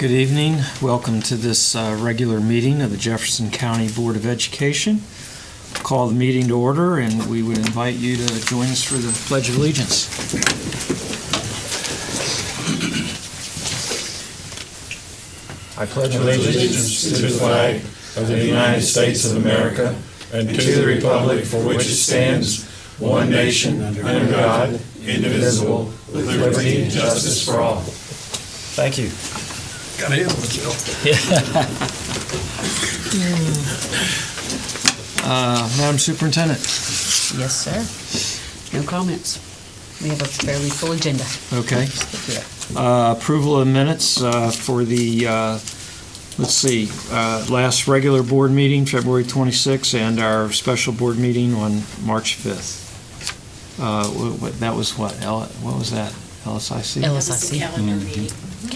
Good evening. Welcome to this regular meeting of the Jefferson County Board of Education. Call the meeting to order, and we would invite you to join us for the Pledge of Allegiance. I pledge allegiance to the flag of the United States of America and to the republic for which it stands, one nation, under God, indivisible, with liberty and justice for all. Thank you. Got it, Jill. Madam Superintendent. Yes, sir. No comments. We have a fairly full agenda. Okay. Approval of minutes for the, last regular board meeting, February 26th, and our special board meeting on March 5th. That was what? What was that? LSIC? LSIC. Calendar meeting.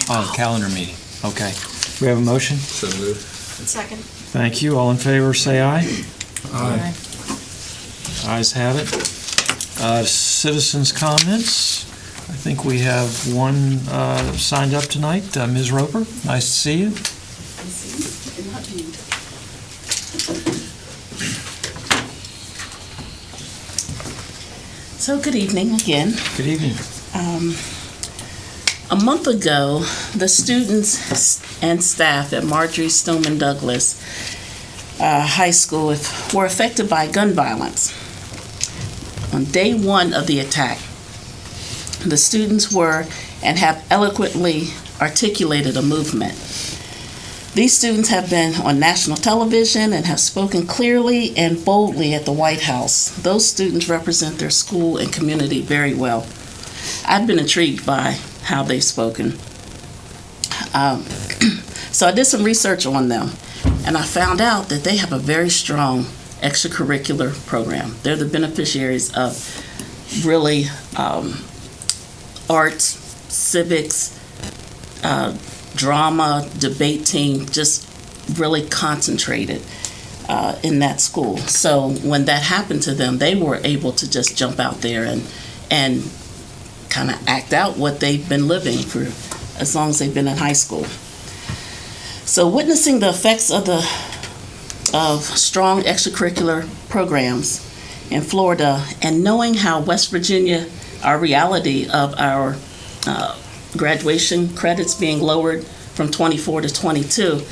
Oh, calendar meeting. Okay. We have a motion? So moved. Second. Thank you. All in favor, say aye. Aye. Ayes have it. Citizens' comments. I think we have one signed up tonight. Ms. Roper, nice to see you. So good evening again. Good evening. A month ago, the students and staff at Marjorie Stoneman Douglas High School were affected by gun violence. On day one of the attack, the students were and have eloquently articulated a movement. These students have been on national television and have spoken clearly and boldly at the White House. Those students represent their school and community very well. I've been intrigued by how they've spoken. So I did some research on them, and I found out that they have a very strong extracurricular program. They're the beneficiaries of really arts, civics, drama, debate team, just really concentrated in that school. So when that happened to them, they were able to just jump out there and kind of act out what they've been living for as long as they've been in high school. So witnessing the effects of strong extracurricular programs in Florida, and knowing how West Virginia, our reality of our graduation credits being lowered from 24 to 22,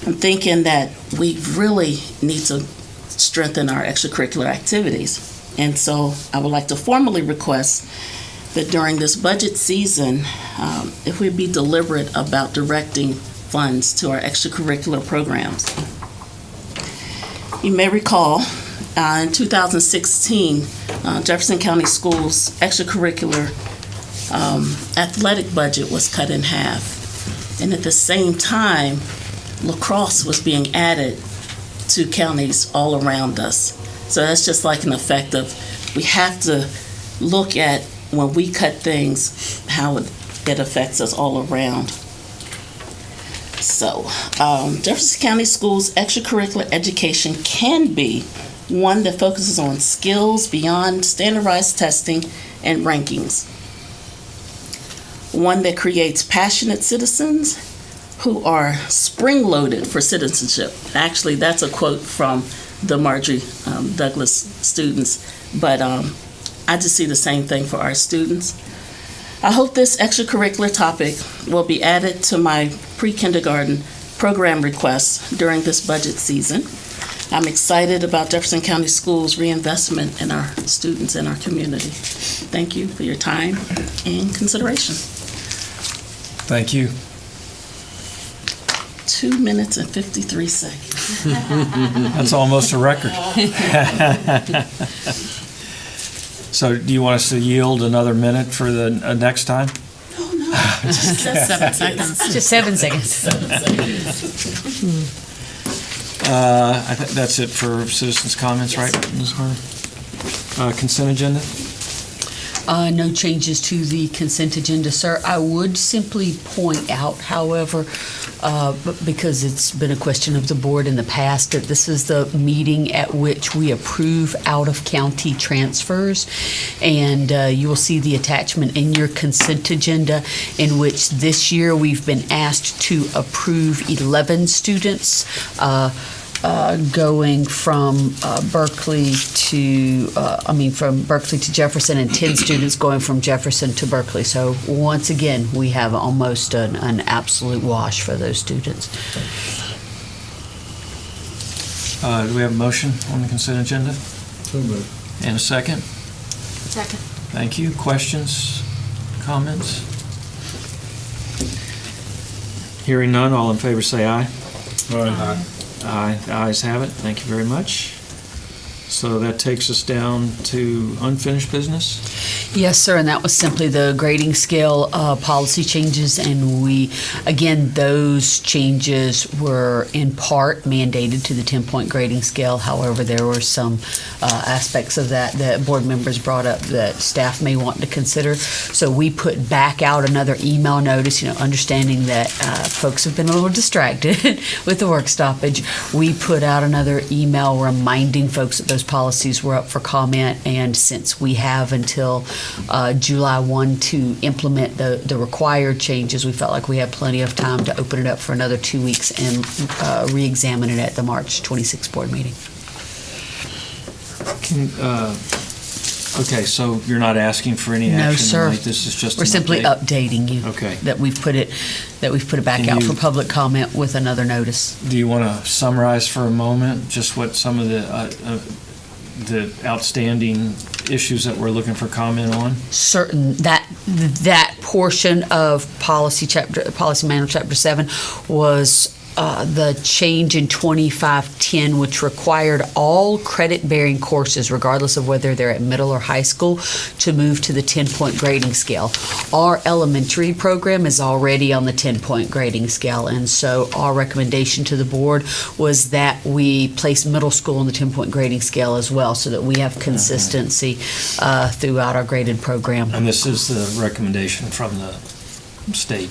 I'm thinking that we really need to strengthen our extracurricular activities. And so I would like to formally request that during this budget season, if we be deliberate about directing funds to our extracurricular programs. You may recall in 2016, Jefferson County Schools' extracurricular athletic budget was cut in half. And at the same time, lacrosse was being added to counties all around us. So that's just like an effect of, we have to look at when we cut things, how it affects us all around. So, Jefferson County Schools extracurricular education can be one that focuses on skills beyond standardized testing and rankings. One that creates passionate citizens who are spring-loaded for citizenship. Actually, that's a quote from the Marjorie Douglas students, but I just see the same thing for our students. I hope this extracurricular topic will be added to my pre-kindergarten program requests during this budget season. I'm excited about Jefferson County Schools' reinvestment in our students and our community. Thank you for your time and consideration. Thank you. 2 minutes and 53 seconds. That's almost a record. So do you want us to yield another minute for the next time? Oh, no. Just 7 seconds. Just 7 seconds. I think that's it for citizens' comments, right, Ms. Harder? Consent agenda? No changes to the consent agenda, sir. I would simply point out, however, because it's been a question of the board in the past, that this is the meeting at which we approve out-of-county transfers. And you will see the attachment in your consent agenda, in which this year we've been asked to approve 11 students going from Berkeley to, from Berkeley to Jefferson, and 10 students going from Jefferson to Berkeley. So once again, we have almost an absolute wash for those students. Do we have a motion on the consent agenda? So moved. And a second? Second. Thank you. Questions, comments? Hearing none, all in favor say aye. Aye. Aye, the ayes have it. Thank you very much. So that takes us down to unfinished business? Yes, sir, and that was simply the grading scale policy changes, and those changes were in part mandated to the 10-point grading scale. However, there were some aspects of that board members brought up that staff may want to consider. So we put back out another email notice, understanding that folks have been a little distracted with the work stoppage. We put out another email reminding folks that those policies were up for comment, and since we have until July 1 to implement the required changes, we felt like we had plenty of time to open it up for another 2 weeks and re-examine it at the March 26th board meeting. Okay, so you're not asking for any No, action sir. tonight? This is just We're an simply update? updating you. Okay. That we've put it back Can out you- for public comment with another notice. Do you want to summarize for a moment just what some of the outstanding issues that we're looking for comment on? Certain that portion of policy manual chapter 7 was the change in 2510, which required all credit-bearing courses, regardless of whether they're at middle or high school, to move to the 10-point grading scale. Our elementary program is already on the 10-point grading scale, and so our recommendation to the board was that we place middle school on the 10-point grading scale as well, so that we have consistency throughout our graded program. And this is the recommendation from the state?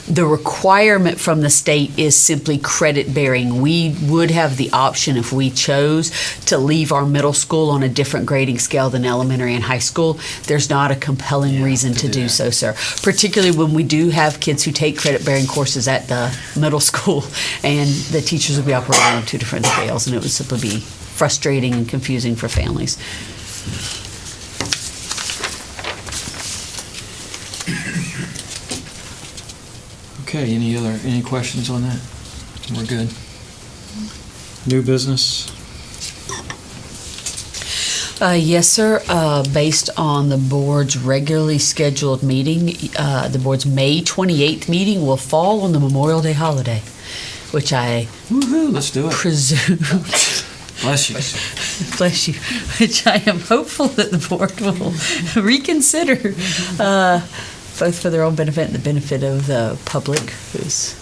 The requirement from the state is simply credit bearing. We would have the option, if we chose, to leave our middle school on a different grading scale than elementary and high school. The's not a compelling reason to do so, sir. Particularly when we do have kids who take credit bearing courses at the middle school, and the teachers would be operating on two different scales, and it would simply be frustrating and confusing for families. Okay, any questions on that? We're good. New business? Yes, sir. Based on the board's regularly scheduled meeting, the board's May 28th meeting will fall on the Memorial Day holiday, which I Woohoo, let's do it. presume, Bless you. bless you, which I am hopeful that the board will reconsider, both for their own benefit and the benefit of the public who's.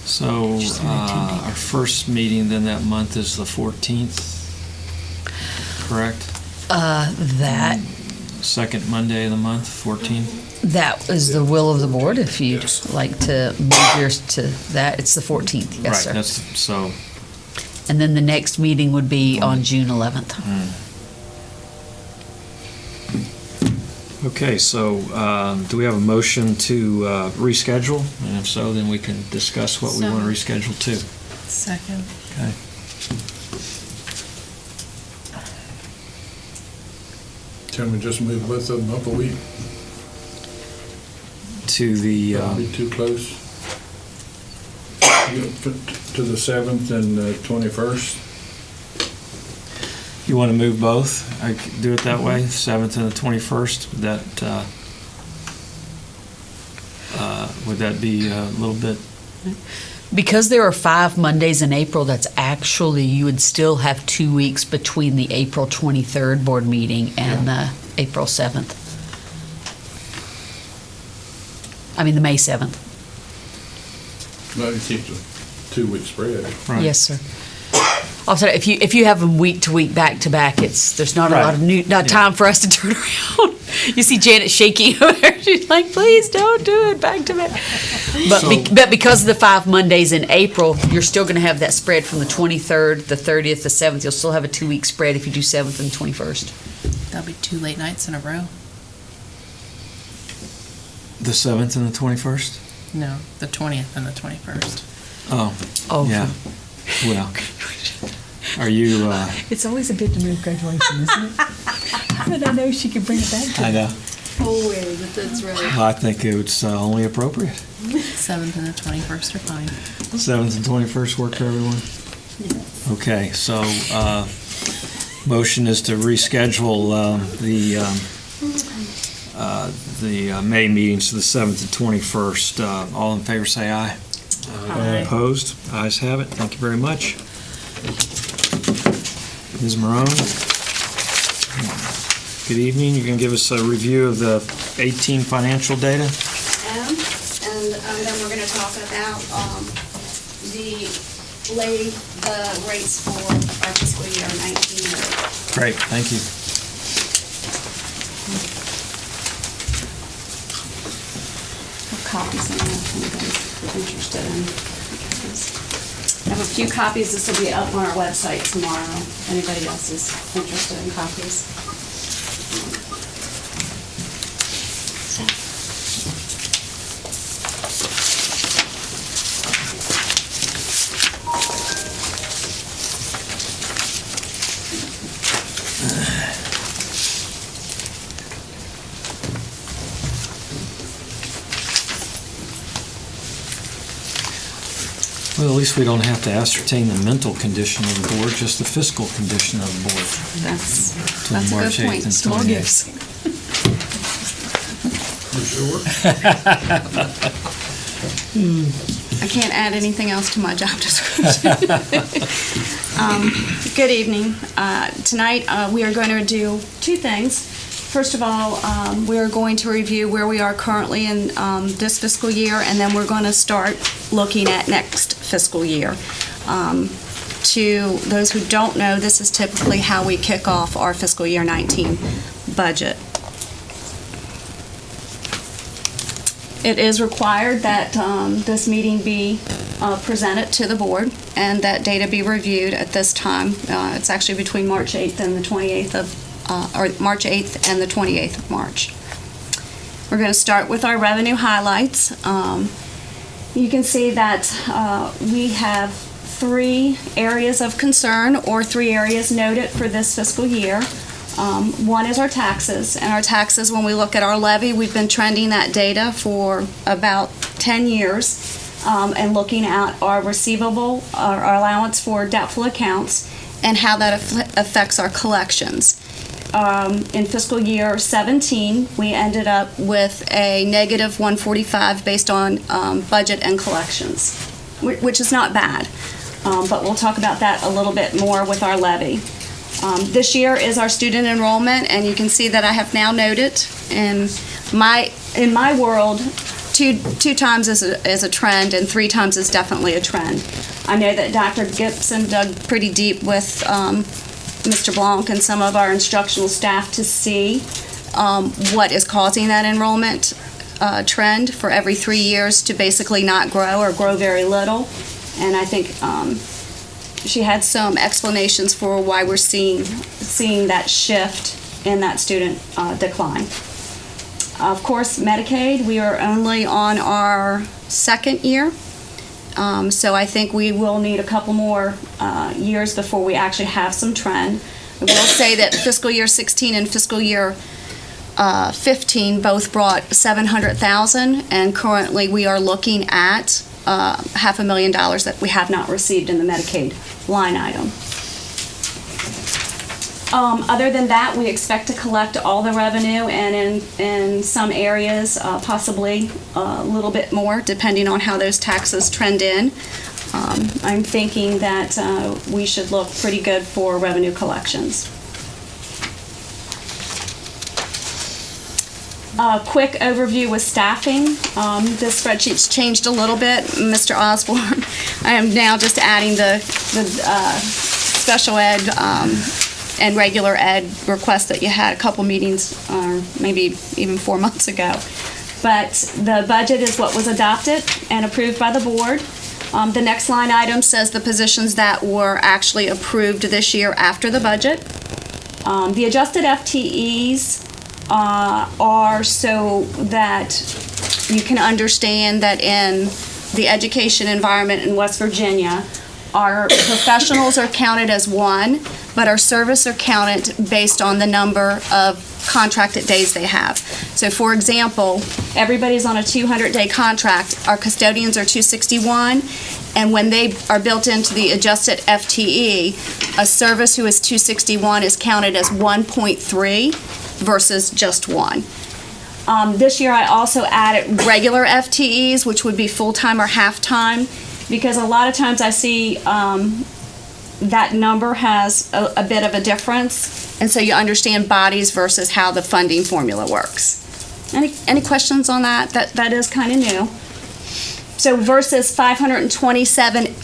So Just attending. our first meeting then that month is the 14th, correct? That Second Monday of the month, 14th? That is the will of the board. If you'd Yes. like to move yours to that, it's the 14th. Yes, Right, sir. that's, so, And then the next meeting would be on June 11th. okay, so do we have a motion to reschedule? And if so, then we can discuss what we want to reschedule to. Second. Okay. Can we just move both of them up a week? To the, That'd be too close. To the 7th and 21st. you want to move both? I could do it that way, 7th and the 21st? Would that be a little bit? Because there are 5 Mondays in April, that's actually, you would still have 2 weeks between the April 23rd board meeting and the April 7th. I mean, the May 7th. Well, you keep the 2 week spread. Right. Yes, sir. Also, if you have them week to week, back to back, there's not a lot of time for us to turn around. You see Janet shaking over there. She's like, please don't do it back to back. But because of the 5 Mondays in April, you're still going to have that spread from the 23rd, the 30th, the 7th. You'll still have a 2-week spread if you do 7th and 21st. That'll be 2 late nights in a row. The 7th and the 21st? No, the 20th and the 21st. Oh, Yeah. Well, are you, It's always a bit to move graduation, isn't it? But I know she could bring it back to I know. Always, but that's right. Well, I think it's only appropriate. 7th and the 21st are fine. 7th and 21st work for everyone? Okay, so motion is to reschedule the May meetings to the 7th and 21st. All in favor, say aye. Aye. Opposed? Ayes have it. Thank you very much. Ms. Marone? Good evening. You're going to give us a review of the 18 financial data? And then we're going to talk about the rates for our fiscal year 19. Great, thank you. Copies of that, if anybody's interested in. I have a few copies. This will be up on our website tomorrow. If anybody else is interested in copies. Well, at least we don't have to ascertain the mental condition of the board, just the fiscal condition of the board. That's between a March good 8th point. and Small 28th. gifts. I can't add anything else to my job description. Good evening. Tonight, we are going to do two things. First of all, we are going to review where we are currently in this fiscal year, and then we're going to start looking at next fiscal year. To those who don't know, this is typically how we kick off our fiscal year 19 budget. It is required that this meeting be presented to the board and that data be reviewed at this time. It's actually between March 8th and the 28th or March 8th and the 28th of March. We're going to start with our revenue highlights. You can see that we have 3 areas of concern or 3 areas noted for this fiscal year. One is our taxes, and our taxes, when we look at our levy, we've been trending that data for about 10 years and looking at our receivable, our allowance for doubtful accounts, and how that affects our collections. In fiscal year 17, we ended up with a negative 145 based on budget and collections, which is not bad, but we'll talk about that a little bit more with our levy. This year is our student enrollment, and you can see that I have now noted in my world, two times is a trend, and 3 times is definitely a trend. I know that Dr. Gibson dug pretty deep with Mr. Blanc and some of our instructional staff to see what is causing that enrollment trend for every 3 years to basically not grow or grow very little. And I think she had some explanations for why we're seeing that shift in that student decline. Of course, Medicaid, we are only on our 2nd year. So I think we will need a couple more years before we actually have some trend. I will say that fiscal year 16 and fiscal year 15 both brought $700,000, and currently we are looking at $500,000 that we have not received in the Medicaid line item. Other than that, we expect to collect all the revenue, and in some areas, possibly a little bit more, depending on how those taxes trend in. I'm thinking that we should look pretty good for revenue collections. A quick overview with staffing. This spreadsheet's changed a little bit. Mr. Osborne, I am now just adding the special ed and regular ed request that you had a couple meetings, or maybe even 4 months ago. But the budget is what was adopted and approved by the board. The next line item says the positions that were actually approved this year after the budget. The adjusted FTEs are so that you can understand that in the education environment in West Virginia, our professionals are counted as one, but our service are counted based on the number of contracted days they have. So for example, everybody's on a 200-day contract. Our custodians are 261, and when they are built into the adjusted FTE, a service who is 261 is counted as 1.3 versus just 1. This year I also added regular FTEs, which would be full-time or half-time, because a lot of times I see that number has a bit of a difference, and so you understand bodies versus how the funding formula works. Any questions on that? That is kind of new. So versus 527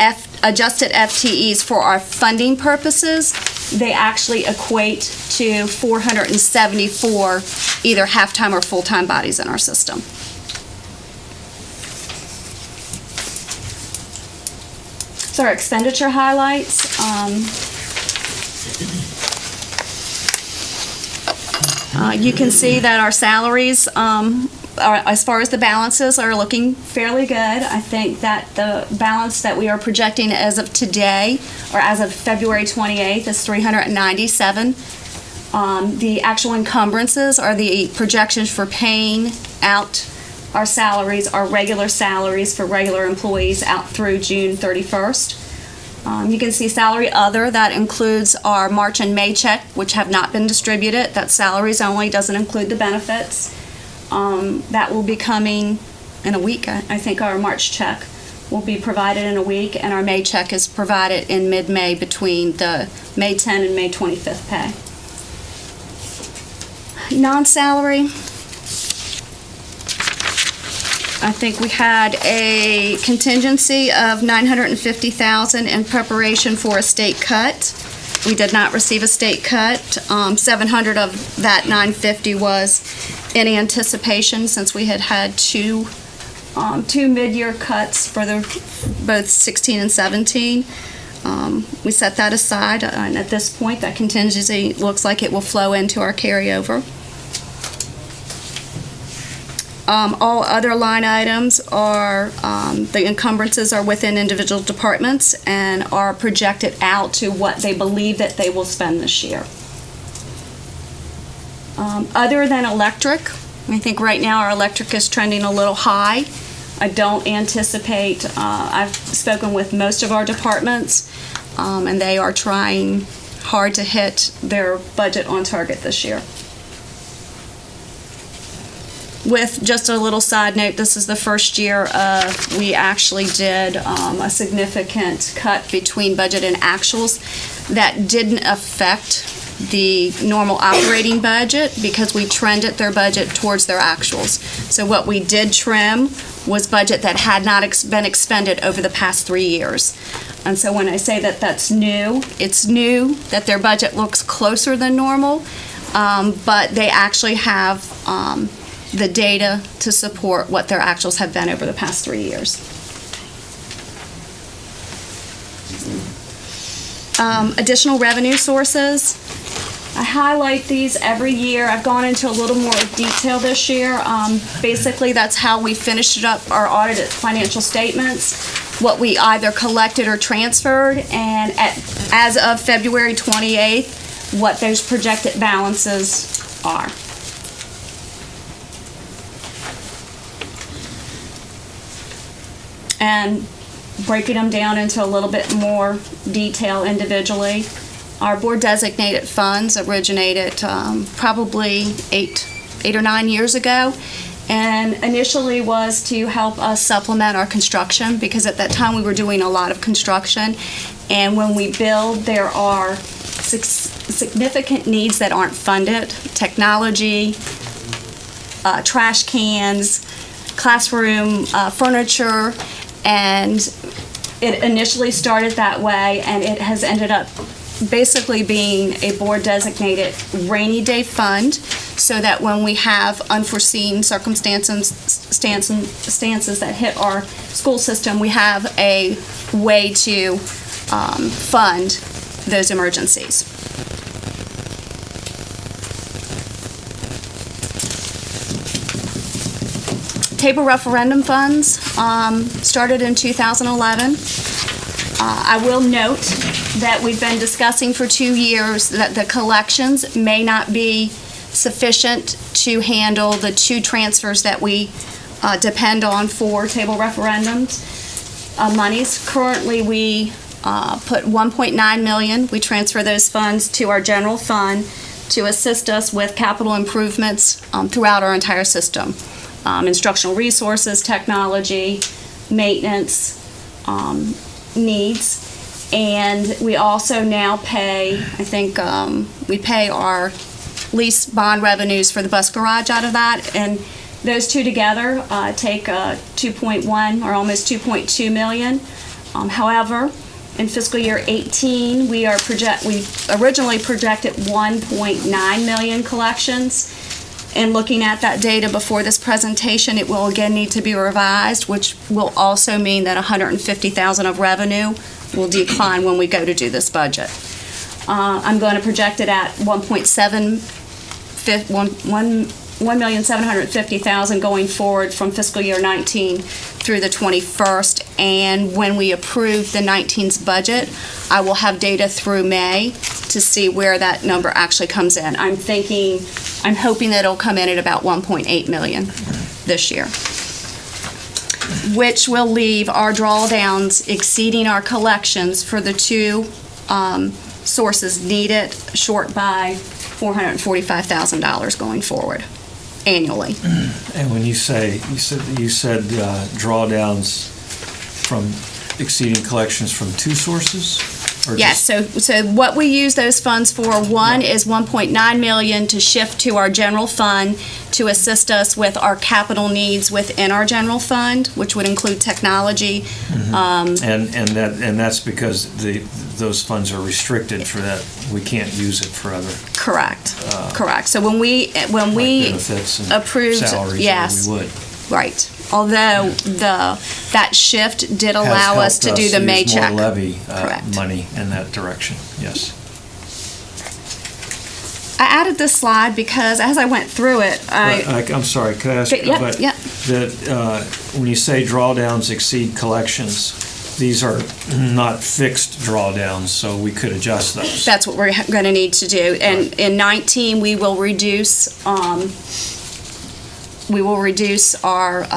adjusted FTEs for our funding purposes, they actually equate to 474 either half-time or full-time bodies in our system. So our expenditure highlights. You can see that our salaries, as far as the balances, are looking fairly good. I think that the balance that we are projecting as of today, or as of February 28th, is $397. The actual encumbrances are the projections for paying out our salaries, our regular salaries for regular employees out through June 31st. You can see salary other, that includes our March and May check, which have not been distributed. That's salaries only, doesn't include the benefits. That will be coming in a week. I think our March check will be provided in a week, and our May check is provided in mid-May between the May 10 and May 25th pay. Non-salary, I think we had a contingency of $950,000 in preparation for a state cut. We did not receive a state cut. 700 of that 950 was in anticipation, since we had two mid-year cuts for both 16 and 17. We set that aside, and at this point, that contingency looks like it will flow into our carryover. All other line items are, the encumbrances are within individual departments and are projected out to what they believe that they will spend this year. Other than electric, I think right now our electric is trending a little high. I don't anticipate, I've spoken with most of our departments, and they are trying hard to hit their budget on target this year. With just a little side note, this is the first year we actually did a significant cut between budget and actuals that didn't affect the normal operating budget, because we trended their budget towards their actuals. So what we did trim was budget that had not been expended over the past 3 years. And so when I say that that's new, it's new that their budget looks closer than normal, but they actually have the data to support what their actuals have been over the past 3 years. Additional revenue sources. I highlight these every year. I've gone into a little more detail this year. Basically, that's how we finished up our audited financial statements, what we either collected or transferred, and as of February 28th, what those projected balances are. And breaking them down into a little bit more detail individually. Our board designated funds originated probably eight or 9 years ago, and initially was to help us supplement our construction, because at that time we were doing a lot of construction, and when we build there are significant needs that aren't funded: technology, trash cans, classroom furniture. And it initially started that way, and it has ended up basically being a board-designated rainy day fund, so that when we have unforeseen circumstances that hit our school system, we have a way to fund those emergencies. Table referendum funds started in 2011. I will note that we've been discussing for 2 years that the collections may not be sufficient to handle the 2 transfers that we depend on for table referendums monies. Currently, we put $1.9 million. We transfer those funds to our general fund to assist us with capital improvements throughout our entire system. Instructional resources, technology, maintenance needs. And we also now pay, I think, we pay our lease bond revenues for the bus garage out of that. And those 2 together take 2.1 or almost 2.2 million. However, in fiscal year 18, we originally projected 1.9 million collections. And looking at that data before this presentation, it will again need to be revised, which will also mean that 150,000 of revenue will decline when we go to do this budget. I'm going to project it at 1,750,000 going forward from fiscal year 19 through the 21st. And when we approve the 19's budget, I will have data through May to see where that number actually comes in. I'm hoping that it'll come in at about 1.8 million this year, which will leave our drawdowns exceeding our collections for the 2 sources needed, short by $445,000 going forward annually. And when you said drawdowns from exceeding collections from 2 sources? Or Yes, so what we use those funds for, one is 1.9 million to shift to our general fund to assist us with our capital needs within our general fund, which would include technology. And that's because those funds are restricted for that. We can't use it for other Correct. So when we benefits and approved, salaries, yes, we would. right. Although that shift did allow us to do the May check. Has helped us use more levy Correct. money in that direction, yes. I added this slide because as I went through it, I'm sorry, could I ask? Yep. That when you say drawdowns exceed collections, these are not fixed drawdowns, so we could adjust those. That's what we're going to need to do. And in 19, we will reduce our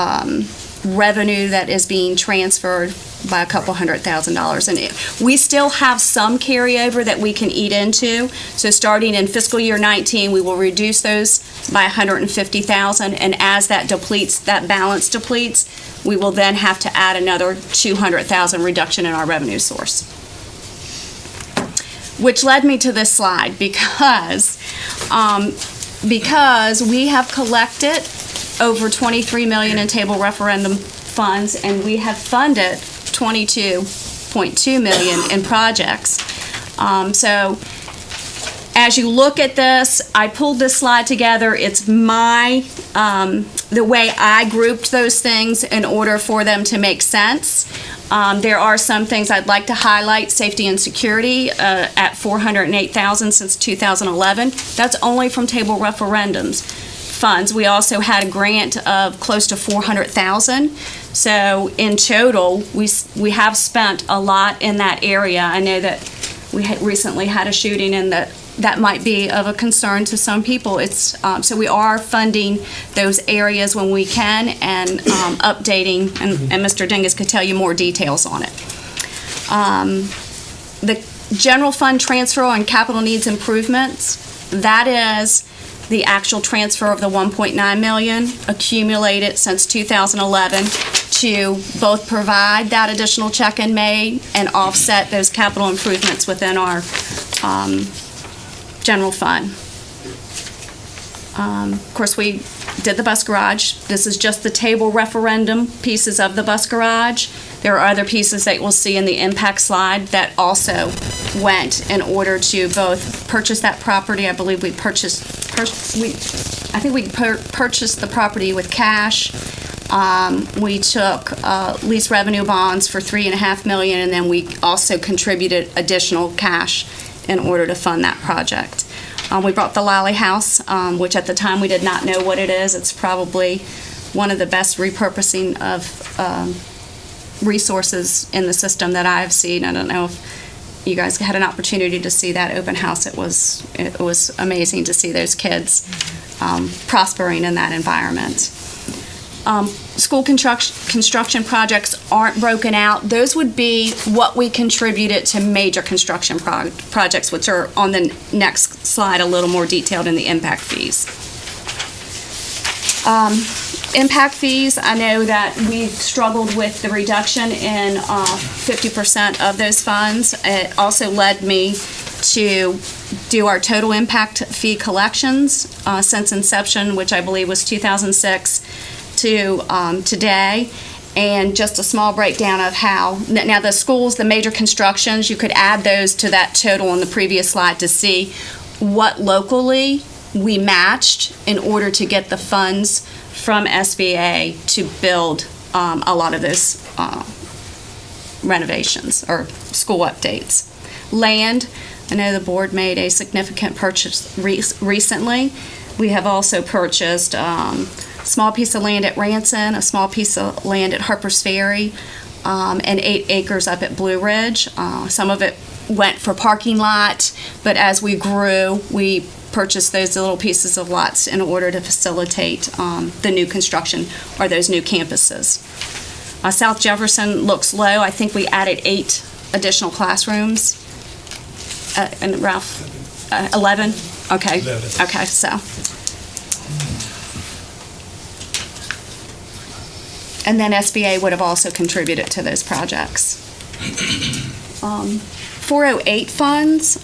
revenue that is being transferred by a couple $100,000. And we still have some carryover that we can eat into. So starting in fiscal year 19, we will reduce those by 150,000. And as that balance depletes, we will then have to add another 200,000 reduction in our revenue source. Which led me to this slide because we have collected over 23 million in table referendum funds, and we have funded 22.2 million in projects. So as you look at this, I pulled this slide together. It's the way I grouped those things in order for them to make sense. There are some things I'd like to highlight. Safety and security at 408,000 since 2011. That's only from table referendums funds. We also had a grant of close to 400,000. So in total, we have spent a lot in that area. I know that we recently had a shooting, and that might be of a concern to some people. It's so we are funding those areas when we can and updating, and Mr. Dingus could tell you more details on it. The general fund transfer on capital needs improvements, that is the actual transfer of the 1.9 million accumulated since 2011 to both provide that additional check in May and offset those capital improvements within our general fund. Of course, we did the bus garage. This is just the table referendum pieces of the bus garage. There are other pieces that we'll see in the impact slide that also went in order to both purchase that property. I believe we purchased the property with cash. We took lease revenue bonds for $3.5 million, and then we also contributed additional cash in order to fund that project. We bought the Lally House, which at the time we did not know what it is. It's probably one of the best repurposing of resources in the system that I've seen. I don't know if you guys had an opportunity to see that open house. It was amazing to see those kids prospering in that environment. School construction projects aren't broken out. Those would be what we contributed to major construction projects, which are on the next slide, a little more detailed in the impact fees. Impact fees, I know that we've struggled with the reduction in 50% of those funds. It also led me to do our total impact fee collections since inception, which I believe was 2006 to today, and just a small breakdown of how, now the schools, the major constructions, you could add those to that total on the previous slide to see what locally we matched in order to get the funds from SBA to build a lot of those renovations or school updates. Land, I know the board made a significant purchase recently. We have also purchased small piece of land at Ranson, a small piece of land at Harper's Ferry, and 8 acres up at Blue Ridge. Some of it went for parking lot, but as we grew, we purchased those little pieces of lots in order to facilitate the new construction or those new campuses. South Jefferson looks low. I think we added 8 additional classrooms. And Ralph, 11? Okay. 11. Okay, so. And then SBA would have also contributed to those projects. 408 funds.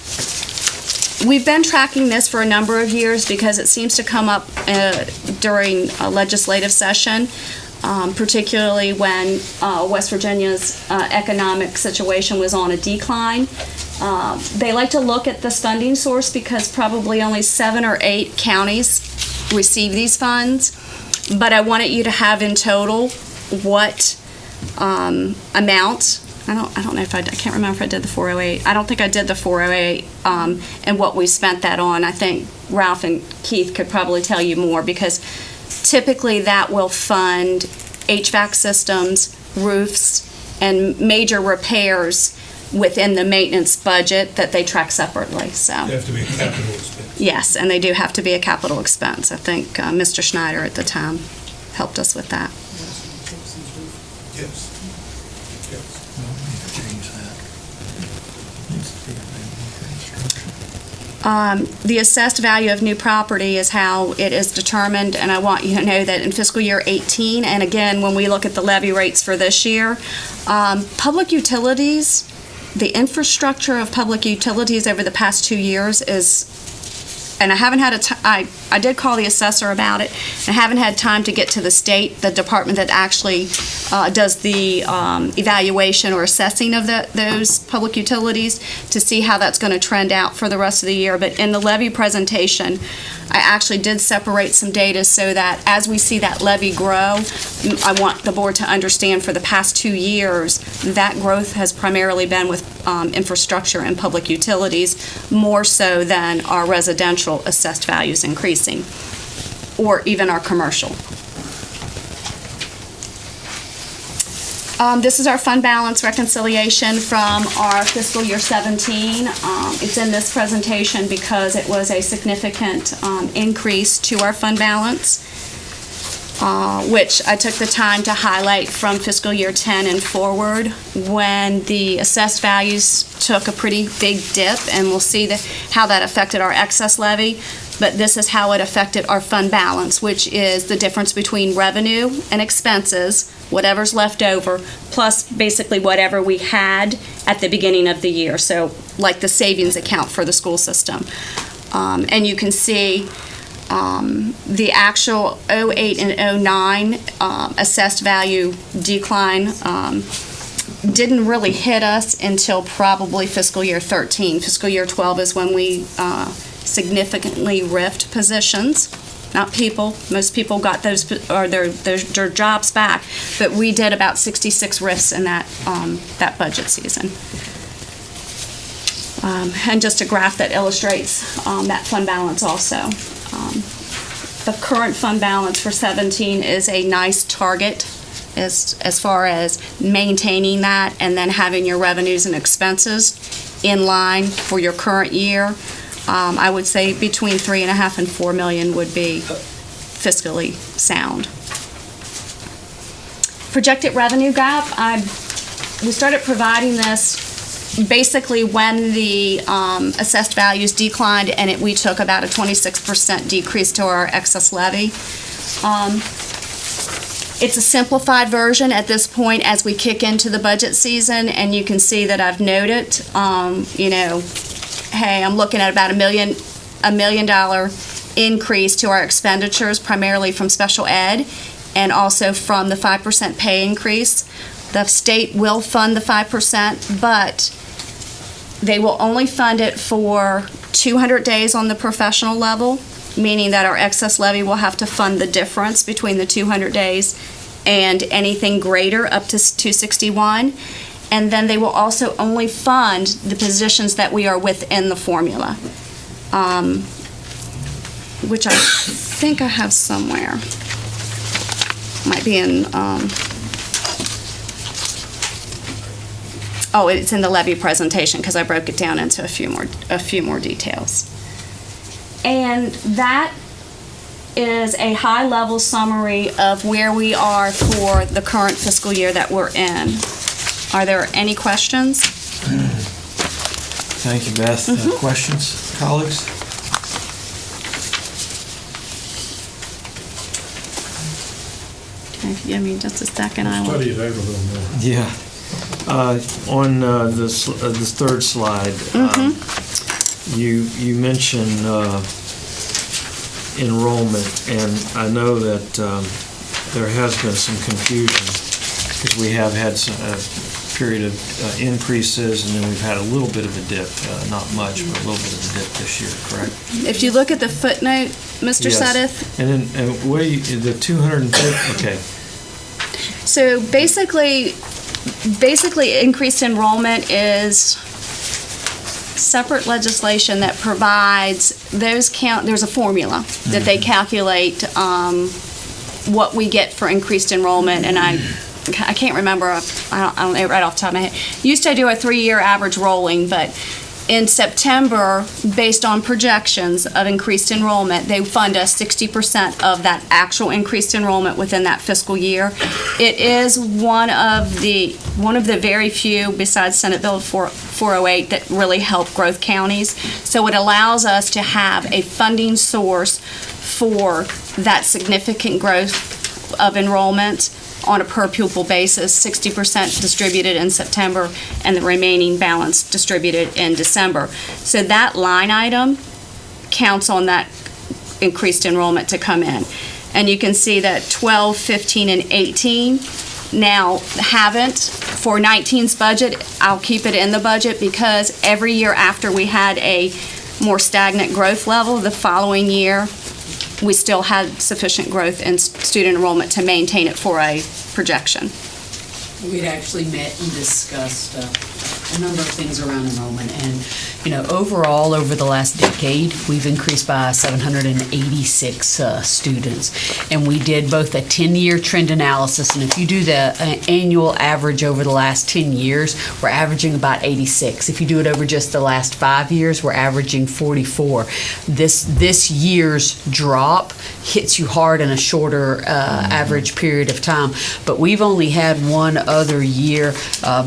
We've been tracking this for a number of years because it seems to come up during a legislative session, particularly when West Virginia's economic situation was on a decline. They like to look at this funding source because probably only 7 or 8 counties receive these funds, but I wanted you to have in total what amount. I don't know if I can't remember if I did the 408. I don't think I did the 408 and what we spent that on. I think Ralph and Keith could probably tell you more because typically that will fund HVAC systems, roofs, and major repairs within the maintenance budget that they track separately. So They have to be a capital expense. yes, and they do have to be a capital expense. I think Mr. Schneider at the time helped us with that. Yes. The assessed value of new property is how it is determined, and I want you to know that in fiscal year 18, and again, when we look at the levy rates for this year, public utilities, the infrastructure of public utilities over the past 2 years is, and I haven't had I did call the assessor about it. I haven't had time to get to the state, the department that actually does the evaluation or assessing of those public utilities to see how that's going to trend out for the rest of the year. But in the levy presentation, I actually did separate some data so that as we see that levy grow, I want the board to understand for the past 2 years that growth has primarily been with infrastructure and public utilities, more so than our residential assessed values increasing, or even our commercial. This is our fund balance reconciliation from our fiscal year 17. It's in this presentation because it was a significant increase to our fund balance, which I took the time to highlight from fiscal year 10 and forward when the assessed values took a pretty big dip, and we'll see how that affected our excess levy. But this is how it affected our fund balance, which is the difference between revenue and expenses, whatever's left over, plus basically whatever we had at the beginning of the year. So like the savings account for the school system. And you can see the actual 08 and 09 assessed value decline didn't really hit us until probably fiscal year 13. Fiscal year 12 is when we significantly riffed positions, not people. Most people got those or their jobs back, but we did about 66 rifts in that budget season. And just a graph that illustrates that fund balance also. The current fund balance for 17 is a nice target as far as maintaining that and then having your revenues and expenses in line for your current year. I would say between $3.5 and $4 million would be fiscally sound. Projected revenue gap, we started providing this basically when the assessed values declined, and we took about a 26% decrease to our excess levy. It's a simplified version at this point as we kick into the budget season, and you can see that I've noted, hey, I'm looking at about $1 million increase to our expenditures, primarily from special ed, and also from the 5% pay increase. The state will fund the 5%, but they will only fund it for 200 days on the professional level, meaning that our excess levy will have to fund the difference between the 200 days and anything greater up to 261. And then they will also only fund the positions that we are within the formula, which I think I have somewhere. Might be in, it's in the levy presentation because I broke it down into a few more details. And that is a high-level summary of where we are for the current fiscal year that we're in. Are there any questions? Thank you, Beth. Questions, colleagues? Okay, I mean, just a second. Study it over a little more. Yeah. On this third slide, you mentioned enrollment, and I know that there has been some confusion because we have had a period of increases, and then we've had a little bit of a dip, not much, but a little bit of a dip this year, correct? If you look at the footnote, Mr. Yes. Sedith. And then what do you, the 250, okay. So basically increased enrollment is separate legislation that provides there's a formula that they calculate what we get for increased enrollment, and I can't remember, I don't know right off the top of my head. Used to do a 3-year average rolling, but in September, based on projections of increased enrollment, they fund us 60% of that actual increased enrollment within that fiscal year. It is one of the very few, besides Senate Bill 408, that really help growth counties. So it allows us to have a funding source for that significant growth of enrollment on a per pupil basis, 60% distributed in September and the remaining balance distributed in December. So that line item counts on that increased enrollment to come in. And you can see that 12, 15, and 18 now haven't. For 19's budget, I'll keep it in the budget because every year after we had a more stagnant growth level, the following year we still had sufficient growth in student enrollment to maintain it for a projection. We'd actually met and discussed a number of things around enrollment, and overall over the last decade we've increased by 786 students, and we did both a 10-year trend analysis, and if you do the annual average over the last 10 years, we're averaging about 86. If you do it over just the last 5 years, we're averaging 44. This year's drop hits you hard in a shorter average period of time, but we've only had one other year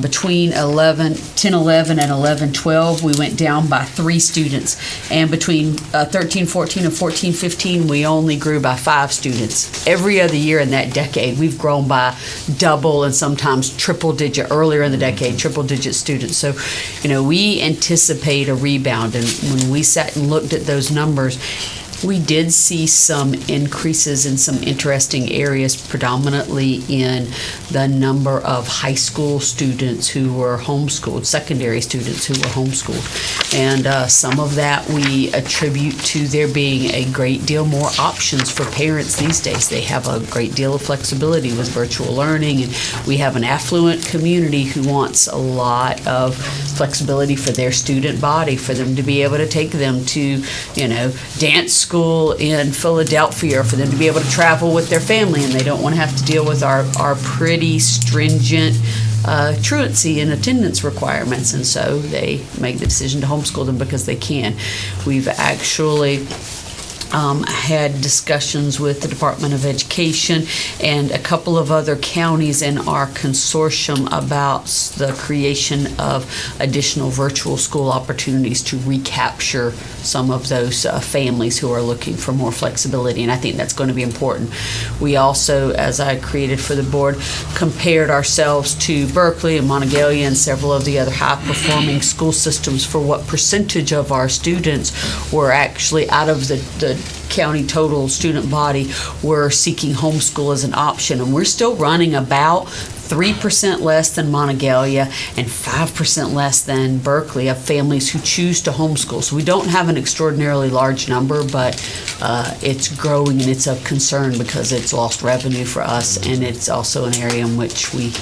between 10-11 and 11-12 we went down by 3 students, and between 13-14 and 14-15 we only grew by 5 students. Every other year in that decade we've grown by double and sometimes triple digit, earlier in the decade triple digit students. So we anticipate a rebound, and when we sat and looked at those numbers, We did see some increases in some interesting areas, predominantly in the number of high school students who were homeschooled, secondary students who were homeschooled. And some of that we attribute to there being a great deal more options for parents these days. They have a great deal of flexibility with virtual learning, and we have an affluent community who wants a lot of flexibility for their student body, for them to be able to take them to, dance school in Philadelphia, or for them to be able to travel with their family, and they don't want to have to deal with our pretty stringent truancy and attendance requirements, and so they make the decision to homeschool them because they can. We've actually had discussions with the Department of Education and a couple of other counties in our consortium about the creation of additional virtual school opportunities to recapture some of those families who are looking for more flexibility, and I think that's going to be important. We also, as I created for the board, compared ourselves to Berkeley and Monongalia and several of the other high-performing school systems for what percentage of our students were actually out of the county total student body were seeking homeschool as an option, and we're still running about 3% less than Monongalia and 5% less than Berkeley of families who choose to homeschool. So we don't have an extraordinarily large number, but it's growing, and it's of concern because it's lost revenue for us, and it's also an area in which we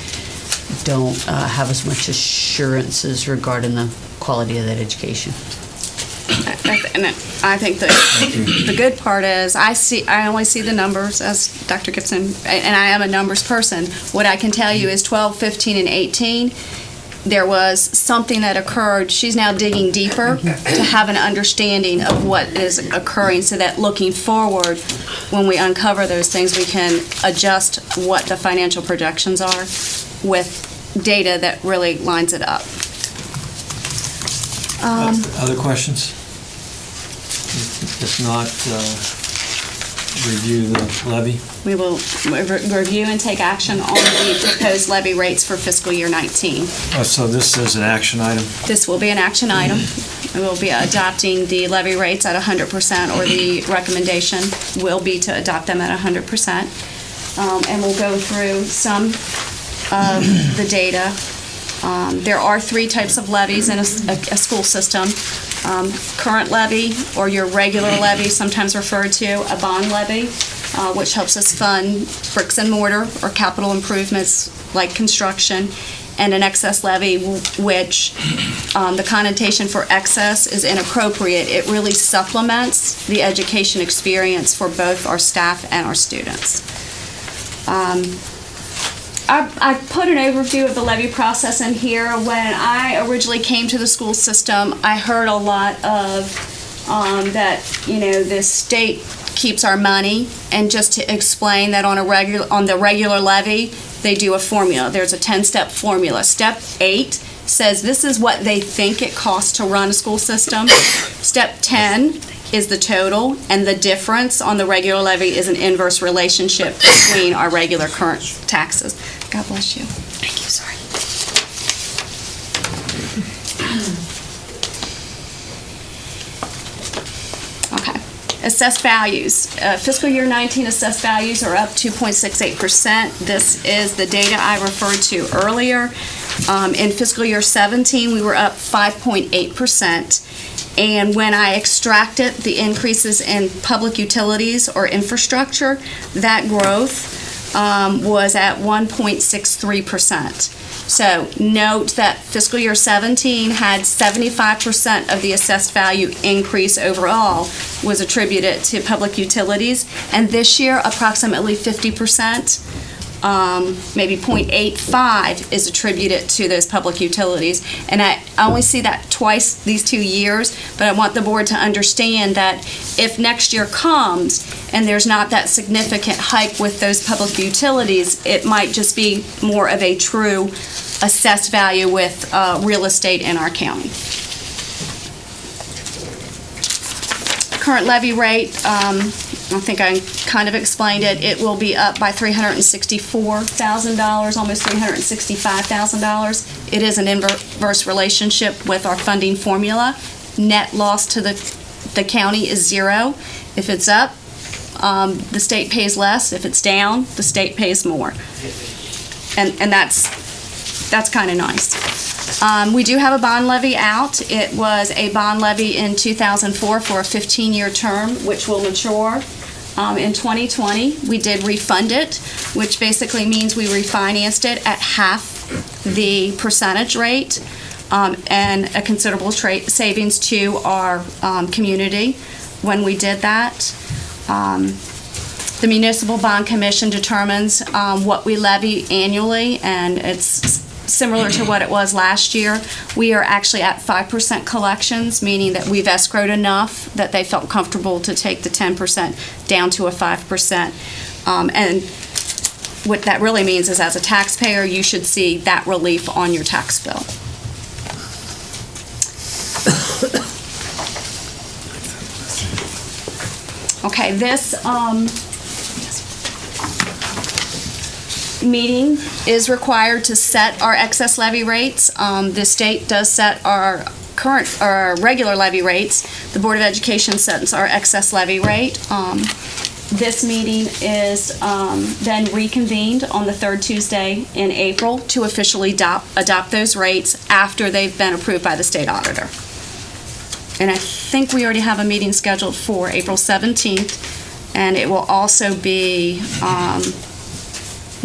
don't have as much assurances regarding the quality of that education. And I think the good part is I only see the numbers, as Dr. Gibson, and I am a numbers person. What I can tell you is 12, 15, and 18, there was something that occurred. She's now digging deeper to have an understanding of what is occurring, so that looking forward, when we uncover those things, we can adjust what the financial projections are with data that really lines it up. Other questions? If not, review the levy. We will review and take action on the proposed levy rates for fiscal year 19. So this is an action item? This will be an action item. We will be adopting the levy rates at 100%, or the recommendation will be to adopt them at 100%. And we'll go through some of the data. There are three types of levies in a school system. Current levy, or your regular levy, sometimes referred to, a bond levy, which helps us fund bricks and mortar or capital improvements like construction, and an excess levy, which the connotation for excess is inappropriate. It really supplements the education experience for both our staff and our students. I put an overview of the levy process in here. When I originally came to the school system, I heard a lot of that, the state keeps our money, and just to explain that on the regular levy, they do a formula. There's a 10-step formula. Step 8 says this is what they think it costs to run a school system. Step 10 is the total, and the difference on the regular levy is an inverse relationship between our regular current taxes. God bless you. Thank you, sorry. Okay. Assessed values. Fiscal year 19 assessed values are up 2.68%. This is the data I referred to earlier. In fiscal year 17, we were up 5.8%. And when I extracted the increases in public utilities or infrastructure, that growth was at 1.63%. So note that fiscal year 17 had 75% of the assessed value increase overall was attributed to public utilities, and this year approximately 50%. Maybe 0.85 is attributed to those public utilities. And I only see that twice these 2 years, but I want the board to understand that if next year comes and there's not that significant hike with those public utilities, it might just be more of a true assessed value with real estate in our county. Current levy rate, I think I kind of explained it. It will be up by $364,000, almost $365,000. It is an inverse relationship with our funding formula. Net loss to the county is 0, If it's up, the state pays less. If it's down, the state pays more. And that's kind of nice. We do have a bond levy out. It was a bond levy in 2004 for a 15-year term, which will mature in 2020. We did refund it, which basically means we refinanced it at half the percentage rate, and a considerable savings to our community when we did that. The Municipal Bond Commission determines what we levy annually, and it's similar to what it was last year. We are actually at 5% collections, meaning that we've escrowed enough that they felt comfortable to take the 10% down to a 5%. And what that really means is, as a taxpayer, you should see that relief on your tax bill. Okay, this meeting is required to set our excess levy rates. The state does set our regular levy rates. The Board of Education sets our excess levy rate. This meeting is then reconvened on the third Tuesday in April to officially adopt those rates after they've been approved by the state auditor. And I think we already have a meeting scheduled for April 17th, and it will also be,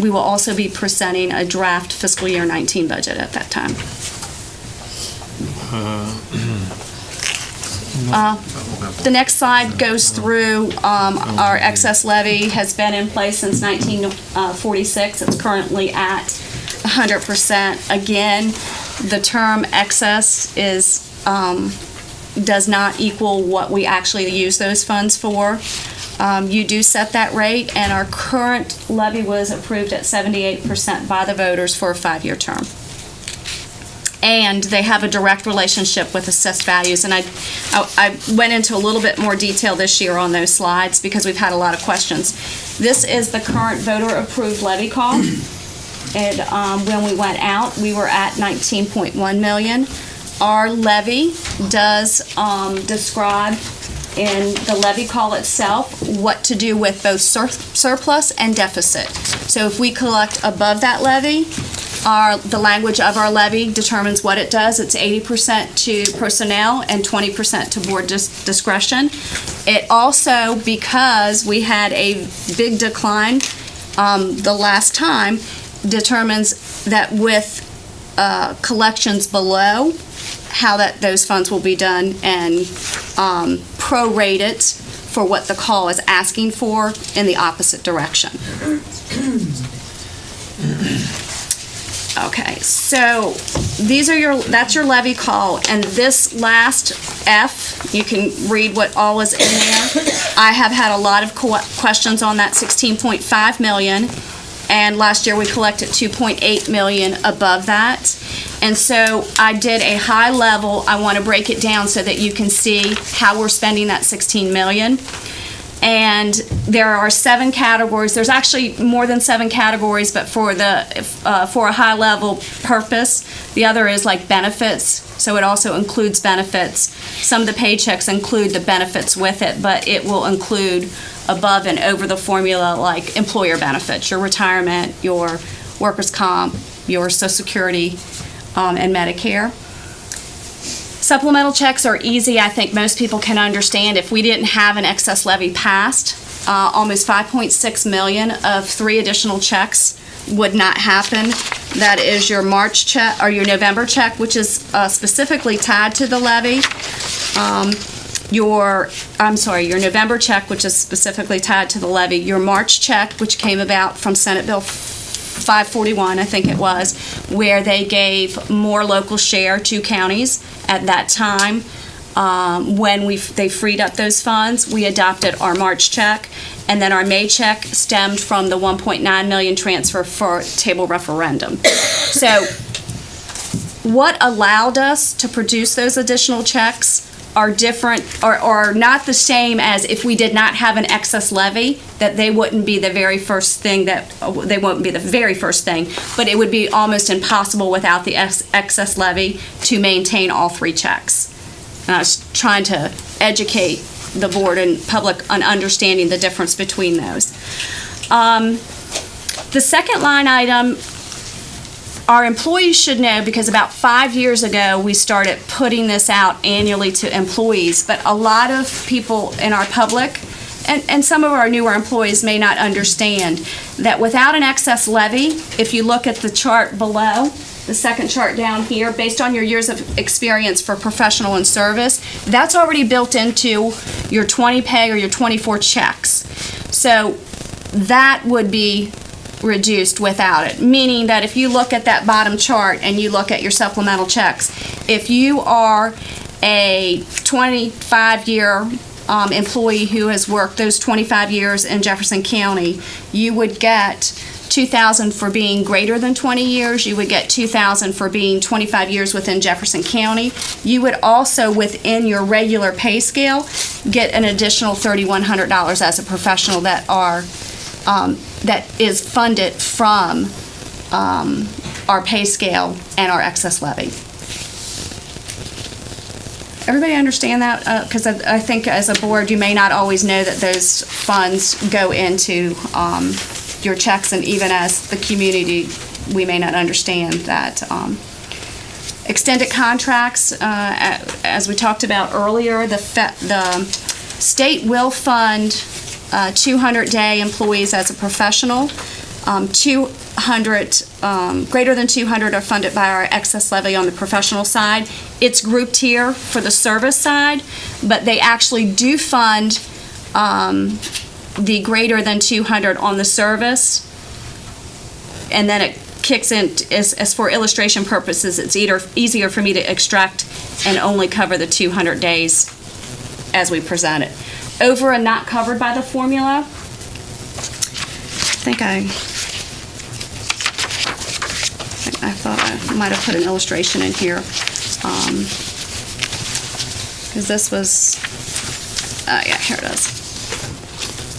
we will also be presenting a draft fiscal year 19 budget at that time. The next slide goes through our excess levy. Has been in place since 1946. It's currently at 100%. Again, the term excess is does not equal what we actually use those funds for. You do set that rate, and our current levy was approved at 78% by the voters for a 5-year term. And they have a direct relationship with assessed values. And I went into a little bit more detail this year on those slides because we've had a lot of questions. This is the current voter-approved levy call. And when we went out, we were at 19.1 million. Our levy does describe in the levy call itself what to do with both surplus and deficit. So if we collect above that levy, the language of our levy determines what it does. It's 80% to personnel and 20% to board discretion. It also, because we had a big decline the last time, determines that with collections below, how those funds will be done, and prorate it for what the call is asking for in the opposite direction. Okay, so that's your levy call, and this last F, you can read what all is in there. I have had a lot of questions on that 16.5 million, and last year we collected 2.8 million above that. And so I did a high level. I want to break it down so that you can see how we're spending that 16 million. And there are 7 categories. There's actually more than 7 categories, but for a high level purpose, the other is like benefits. So it also includes benefits. Some of the paychecks include the benefits with it, but it will include above and over the formula like employer benefits, your retirement, your workers' comp, your Social Security, and Medicare. Supplemental checks are easy. I think most people can understand. If we didn't have an excess levy passed, almost 5.6 million of 3 additional checks would not happen. That is your March check or your November check, which is specifically tied to the levy. Your November check, which is specifically tied to the levy. Your March check, which came about from Senate Bill 541, I think it was, where they gave more local share to counties at that time. When they freed up those funds, we adopted our March check, and then our May check stemmed from the 1.9 million transfer for table referendum. So what allowed us to produce those additional checks are different or not the same as if we did not have an excess levy, that they wouldn't be the very first thing, but it would be almost impossible without the excess levy to maintain all 3 checks. And I was trying to educate the board and public on understanding the difference between those. The second line item, our employees should know, because about 5 years ago, we started putting this out annually to employees, but a lot of people in our public and some of our newer employees may not understand that without an excess levy, if you look at the chart below, the second chart down here, based on your years of experience for professional and service, that's already built into your 20 pay or your 24 checks. So that would be reduced without it, meaning that if you look at that bottom chart and you look at your supplemental checks, if you are a 25-year employee who has worked those 25 years in Jefferson County, you would get $2,000 for being greater than 20 years. You would get $2,000 for being 25 years within Jefferson County. You would also, within your regular pay scale, get an additional $3,100 as a professional that is funded from our pay scale and our excess levy. Everybody understand that? Because I think as a board, you may not always know that those funds go into your checks, and even as the community, we may not understand that. Extended contracts, as we talked about earlier, the state will fund 200-day employees as a professional. 200, greater than 200 are funded by our excess levy on the professional side. It's grouped here for the service side, but they actually do fund the greater than 200 on the service, and then it kicks in, as for illustration purposes, it's easier for me to extract and only cover the 200 days as we present it. Over and not covered by the formula, I thought I might have put an illustration in here, because this was, yeah, here it is.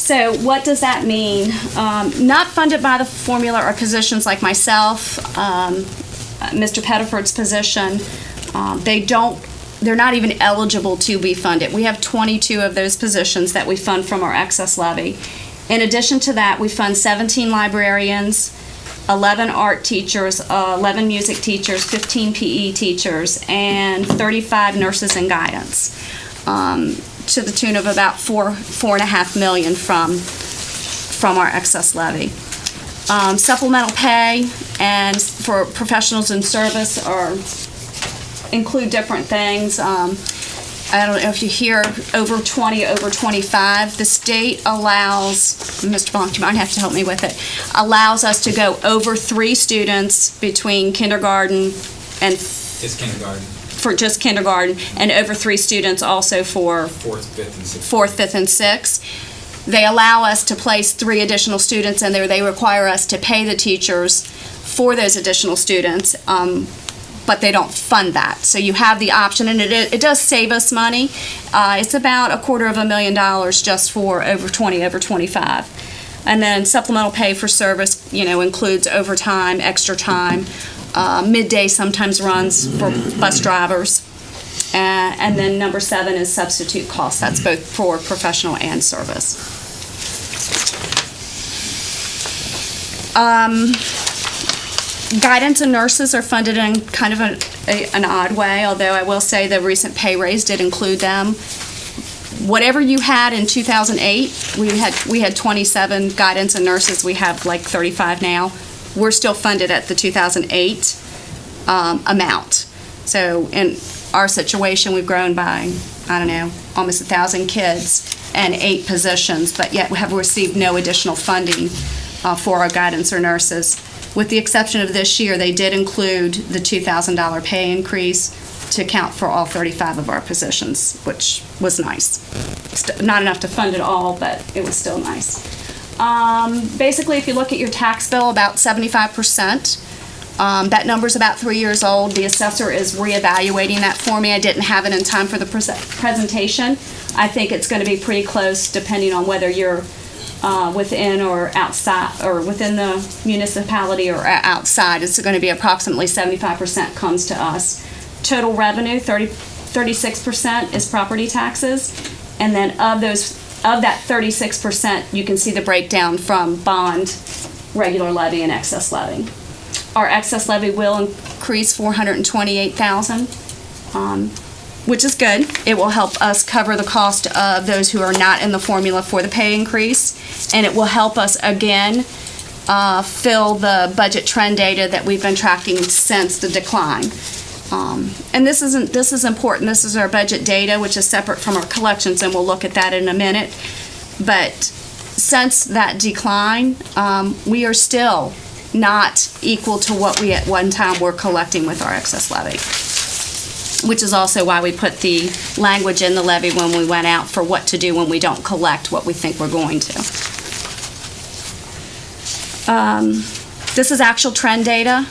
So what does that mean? Not funded by the formula are positions like myself, Mr. Pettiford's position. They're not even eligible to be funded. We have 22 of those positions that we fund from our excess levy. In addition to that, we fund 17 librarians, 11 art teachers, 11 music teachers, 15 PE teachers, and 35 nurses and guidance, to the tune of about $4.5 million from our excess levy. Supplemental pay and for professionals in service include different things. I don't know if you hear over 20, over 25. The state allows, Mr. Blanc, you might have to help me with it, allows us to go over 3 students between kindergarten and... It's kindergarten. For just kindergarten, and over 3 students also for... 4th, 5th, and 6th. 4th, 5th, and 6th. They allow us to place 3 additional students in there. They require us to pay the teachers for those additional students. But they don't fund that. So you have the option, and it does save us money. It's about $250,000 just for over 20, over 25. And then supplemental pay for service, includes overtime, extra time, midday sometimes runs for bus drivers. And then number 7 is substitute costs. That's both for professional and service. Guidance and nurses are funded in kind of an odd way, although I will say the recent pay raise did include them. Whatever you had in 2008, we had 27 guidance and nurses. We have like 35 now. We're still funded at the 2008 amount. So in our situation, we've grown by, almost 1,000 kids and 8 positions, but yet we have received no additional funding for our guidance or nurses. With the exception of this year, they did include the $2,000 pay increase to account for all 35 of our positions, which was nice. Not enough to fund it all, but it was still nice. Basically, if you look at your tax bill, about 75%. That number's about 3 years old. The assessor is reevaluating that for me. I didn't have it in time for the presentation. I think it's going to be pretty close, depending on whether you're within or outside, or within the municipality or outside. It's going to be approximately 75% comes to us. Total revenue, 36% is property taxes, And then of that 36%, you can see the breakdown from bond, regular levy, and excess levy. Our excess levy will increase $428,000, which is good. It will help us cover the cost of those who are not in the formula for the pay increase, and it will help us again fill the budget trend data that we've been tracking since the decline. And this is important. This is our budget data, which is separate from our collections, and we'll look at that in a minute. But since that decline, we are still not equal to what we at one time were collecting with our excess levy, which is also why we put the language in the levy when we went out for what to do when we don't collect what we think we're going to. This is actual trend data.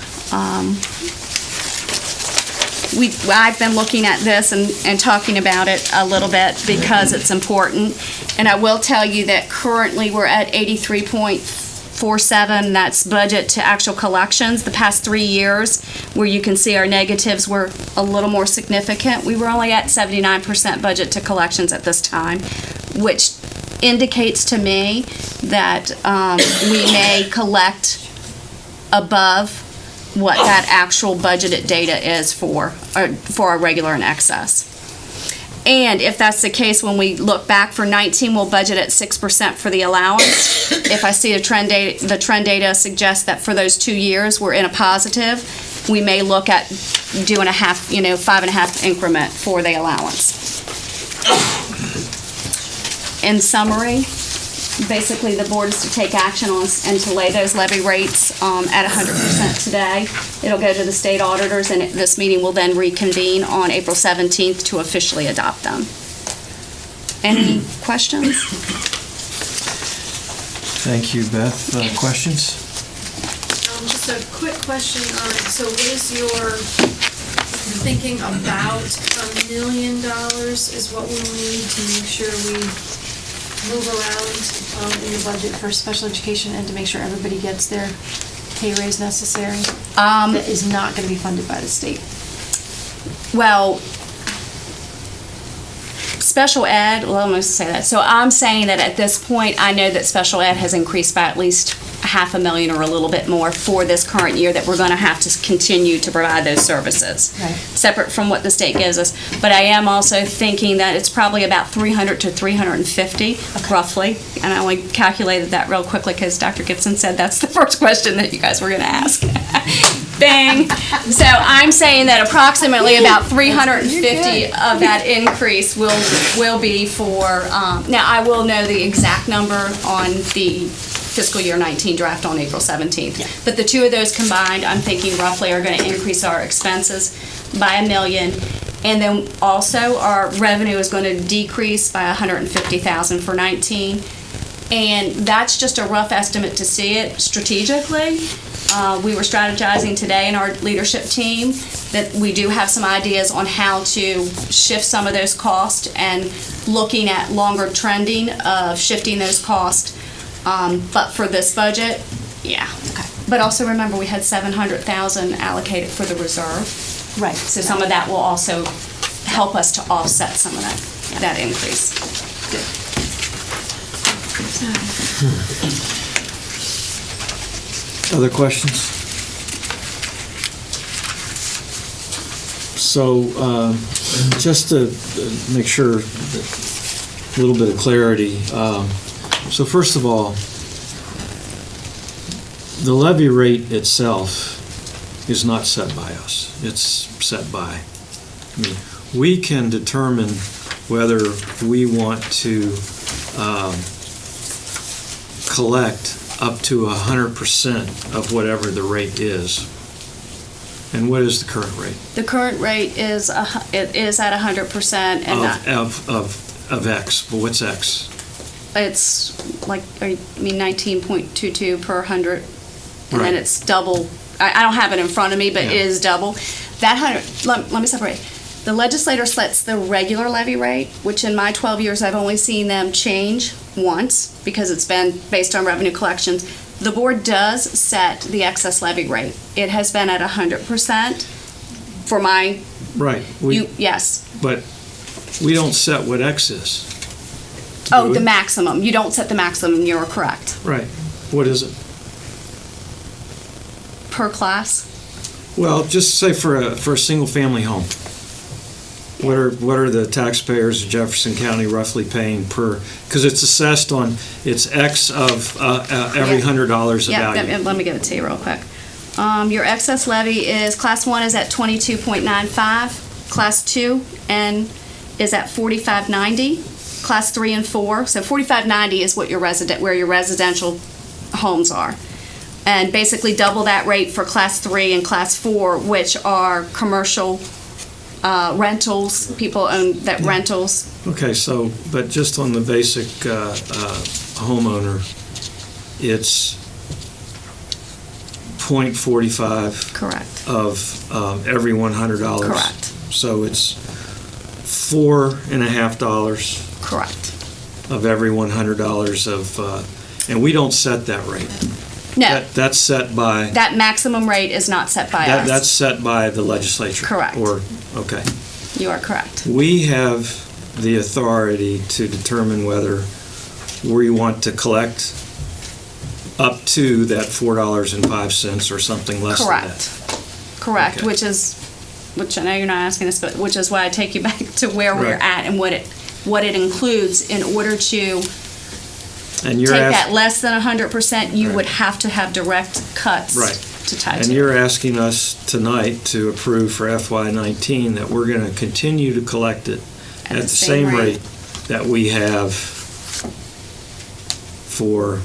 I've been looking at this and talking about it a little bit because it's important. And I will tell you that currently we're at 83.47. That's budget to actual collections. The past 3 years, where you can see our negatives were a little more significant, we were only at 79% budget to collections at this time, which indicates to me that we may collect above what that actual budgeted data is for our regular and excess. And if that's the case, when we look back for 19, we'll budget at 6% for the allowance. If I see the trend data suggests that for those 2 years we're in a positive, we may look at doing a 5.5 increment for the allowance. In summary, basically the board is to take action on and to lay those levy rates at 100% today. It'll go to the state auditors, and this meeting will then reconvene on April 17th to officially adopt them. Any questions? Thank you, Beth. Questions? Just a quick question on, so what is your thinking about $1 million is what we need to make sure we move around in your budget for special education and to make sure everybody gets their pay raise necessary? That is not going to be funded by the state. Well, special ed, well, I'm going to say that. So I'm saying that at this point, I know that special ed has increased by at least $500,000 or a little bit more for this current year, that we're going to have to continue to provide those services, Right. separate from what the state gives us. But I am also thinking that it's probably about 300 to 350, roughly. And I only calculated that real quickly because Dr. Gibson said that's the first question that you guys were going to ask. Bang! So I'm saying that approximately about 350 of that increase will be for, now I will know the exact number on the fiscal year 19 draft on April 17th. Yeah. But the two of those combined, I'm thinking roughly are going to increase our expenses by $1 million. And then also our revenue is going to decrease by $150,000 for 19. And that's just a rough estimate to see it strategically. We were strategizing today in our leadership team that we do have some ideas on how to shift some of those costs and looking at longer trending of shifting those costs. But for this budget, yeah. Okay. But also remember, we had $700,000 allocated for the reserve. Right. So some of that will also help us to offset some of that increase. Other questions? So, just to make sure, a little bit of clarity. So first of all, the levy rate itself is not set by us. It's set by, I mean, we can determine whether we want to collect up to 100% of whatever the rate is. And what is the current rate? The current rate is it is at 100%, and Of X. Well, what's X? it's like 19.22 per 100, and Right. then it's double. I don't have it in front of me, but Yeah. it is double. That 100. Let me separate. The legislator sets the regular levy rate, which in my 12 years I've only seen them change once because it's been based on revenue collections. The board does set the excess levy rate. It has been at 100% for my. Right. Yes. But we don't set what X is. to Oh, do the it? maximum. You don't set the maximum, you're correct. Right. What is it? Per class? Well, just say for a single-family home. What are the taxpayers of Jefferson County roughly paying per, because it's assessed on, it's X of every Yeah. $100 of Yeah, value. let me give it to you real quick. Your excess levy is, Class 1 is at 22.95, Class 2 and is at 45.90, Class 3 and 4, so 45.90 is what where your residential homes are. And basically double that rate for Class 3 and Class 4, which are commercial rentals, people own that rentals. Okay, so, but just on the basic homeowner, it's 0.45 Correct. of every $100. Correct. So it's $4.50 Correct. of every $100 of, and we don't set that rate. No, That's set by, that maximum rate is not set by us. that's set by the legislature. Correct. Or, okay. You are correct. We have the authority to determine whether we want to collect up to that $4.05 or something less than that. Correct, Okay. which I know you're not asking this, but which is why I take you back to where we're Right. at and what it includes. In order to And take you're that asking, less than 100%, you Right. would have to have direct cuts Right. to tie and to. you're asking us tonight to approve for FY19 that we're going to continue to collect it at the same rate that we have for,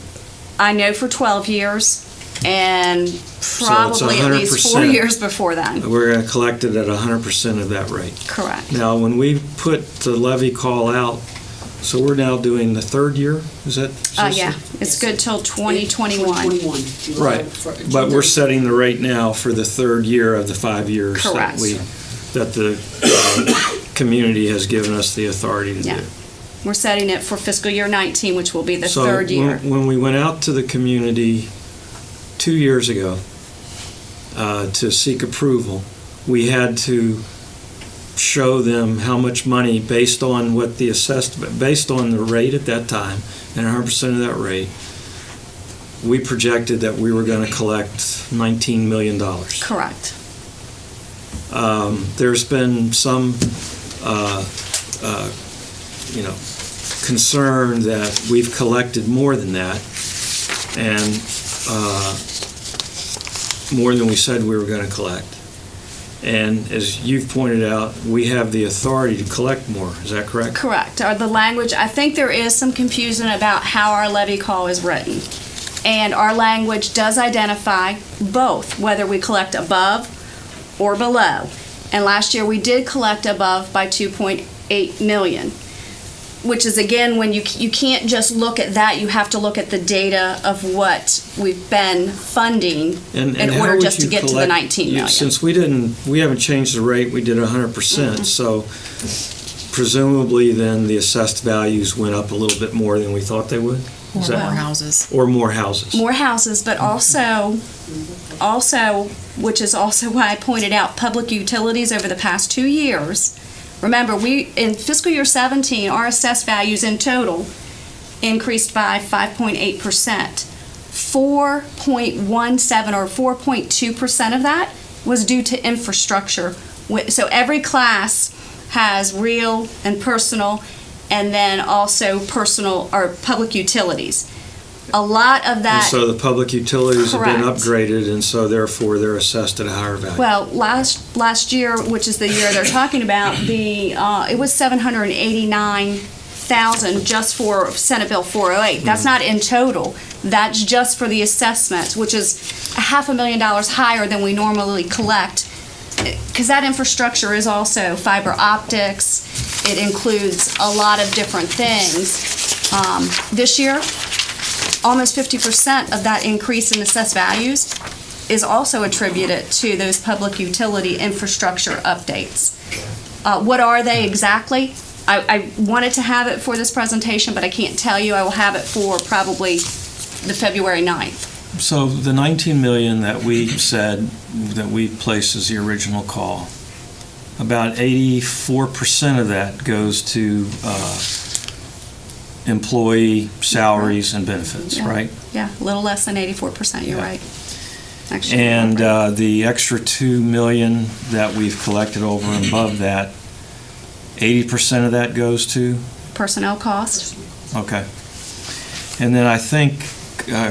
I know for 12 years, and it's probably at least 4 100%. years before then. we're going to collect it at 100% of that rate. Correct. Now, when we put the levy call out, so we're now doing the third year, is that? Yeah, it's good till 2021. Right, but we're setting the rate now for the third year of the 5 years Correct. that the community has given us the authority to Yeah. do. We're setting it for fiscal year 19, which will be the So third year. when we went out to the community 2 years ago to seek approval, we had to show them how much money based on what the based on the rate at that time and 100% of that rate, we projected that we were going to collect $19 million. Correct. There's been some, concern that we've collected more than that, and more than we said we were going to collect. And as you've pointed out, we have the authority to collect more. Is that correct? Correct. The language, I think there is some confusion about how our levy call is written. And our language does identify both, whether we collect above or below. And last year, we did collect above by 2.8 million, which is, again, when you can't just look at that, you have to look at the data of what we've been funding And in how order would just to you get to the collect- 19 million. Since we haven't changed the rate, we did 100%, so presumably then the assessed values went up a little bit more than we thought they would? Or Is that- more houses. Or more houses? More houses, but also, which is also why I pointed out public utilities over the past 2 years. Remember, in fiscal year 17, our assessed values in total increased by 5.8%. 4.17 or 4.2% of that was due to infrastructure. So every class has real and personal, and then also personal or public utilities. A lot of And that. so the public utilities have been Correct. upgraded, and so therefore they're assessed at a higher value. Well, last year, which is the year they're talking about, it was 789,000 just for Senate Bill 408. That's not in total. That's just for the assessments, which is $500,000 higher than we normally collect. Because that infrastructure is also fiber optics. It includes a lot of different things. This year, almost 50% of that increase in assessed values is also attributed to those public utility infrastructure updates. What are they exactly? I wanted to have it for this presentation, but I can't tell you. I will have it for probably the February 9th. So the 19 million that we said that we placed as the original call, about 84% of that goes to employee salaries and benefits, Yeah. right? Yeah, a little less than 84%, you're Yeah. right. Actually, And you're right. the extra $2 million that we've collected over and above that, 80% of that goes to? Personnel cost, Okay. And then I think,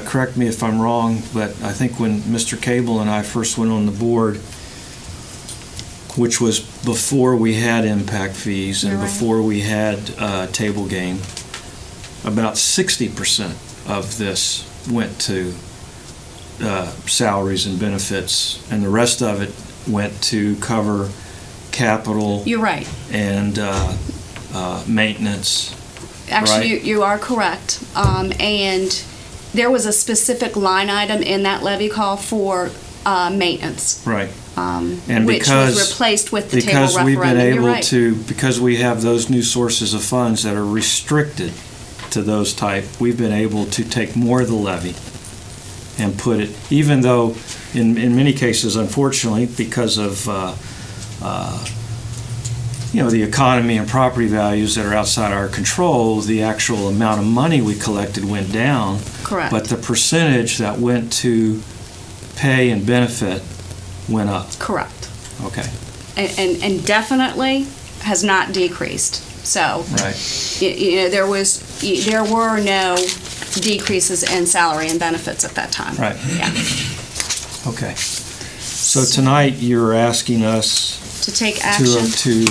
correct me if I'm wrong, but I think when Mr. Cable and I first went on the board, which was before we had impact fees and You're right. before we had table game, about 60% of this went to salaries and benefits, and the rest of it went to cover capital you're right. and maintenance. Actually, Right. you are correct. And there was a specific line item in that levy call for maintenance, Right. And which because- was replaced with the table Because we've been referendum. You're able right. to, because we have those new sources of funds that are restricted to those type, we've been able to take more of the levy and put it, even though in many cases, unfortunately, because of, the economy and property values that are outside our control, the actual amount of money we collected went down. Correct. But the percentage that went to pay and benefit went up. Correct. Okay, And definitely has not decreased. So, right. there were no decreases in salary and benefits at that time. Right. Yeah. Okay. So tonight, you're asking us To take action. to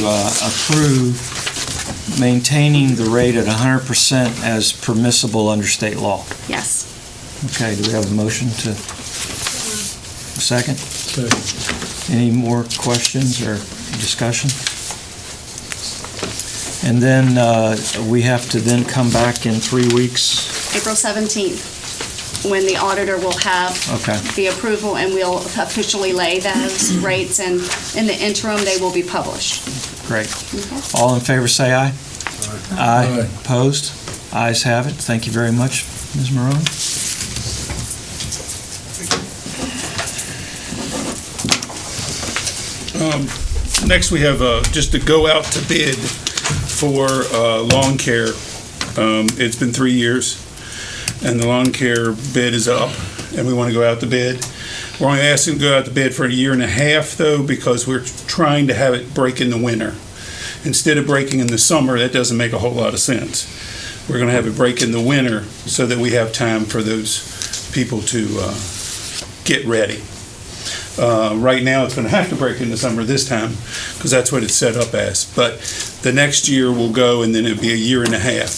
approve maintaining the rate at 100% as permissible under state law. Yes. Okay, do we have a motion to, a second? Any more questions or discussion? And then we have to then come back in 3 weeks? April 17th, when the auditor will have Okay. the approval, and we'll officially lay those rates, and in the interim, they will be published. Great. Okay. All in favor, say aye. Aye. Opposed? Ayes have it. Thank you very much, Ms. Marone. Next, we have just to go out to bid for lawn care. It's been 3 years, and the lawn care bid is up, and we want to go out to bid. We're only asking to go out to bid for 1.5 years, though, because we're trying to have it break in the winter. Instead of breaking in the summer, that doesn't make a whole lot of sense. We're going to have it break in the winter so that we have time for those people to get ready. Right now, it's going to have to break in the summer this time, because that's what it's set up as. But the next year will go, and then it'll be 1.5 years.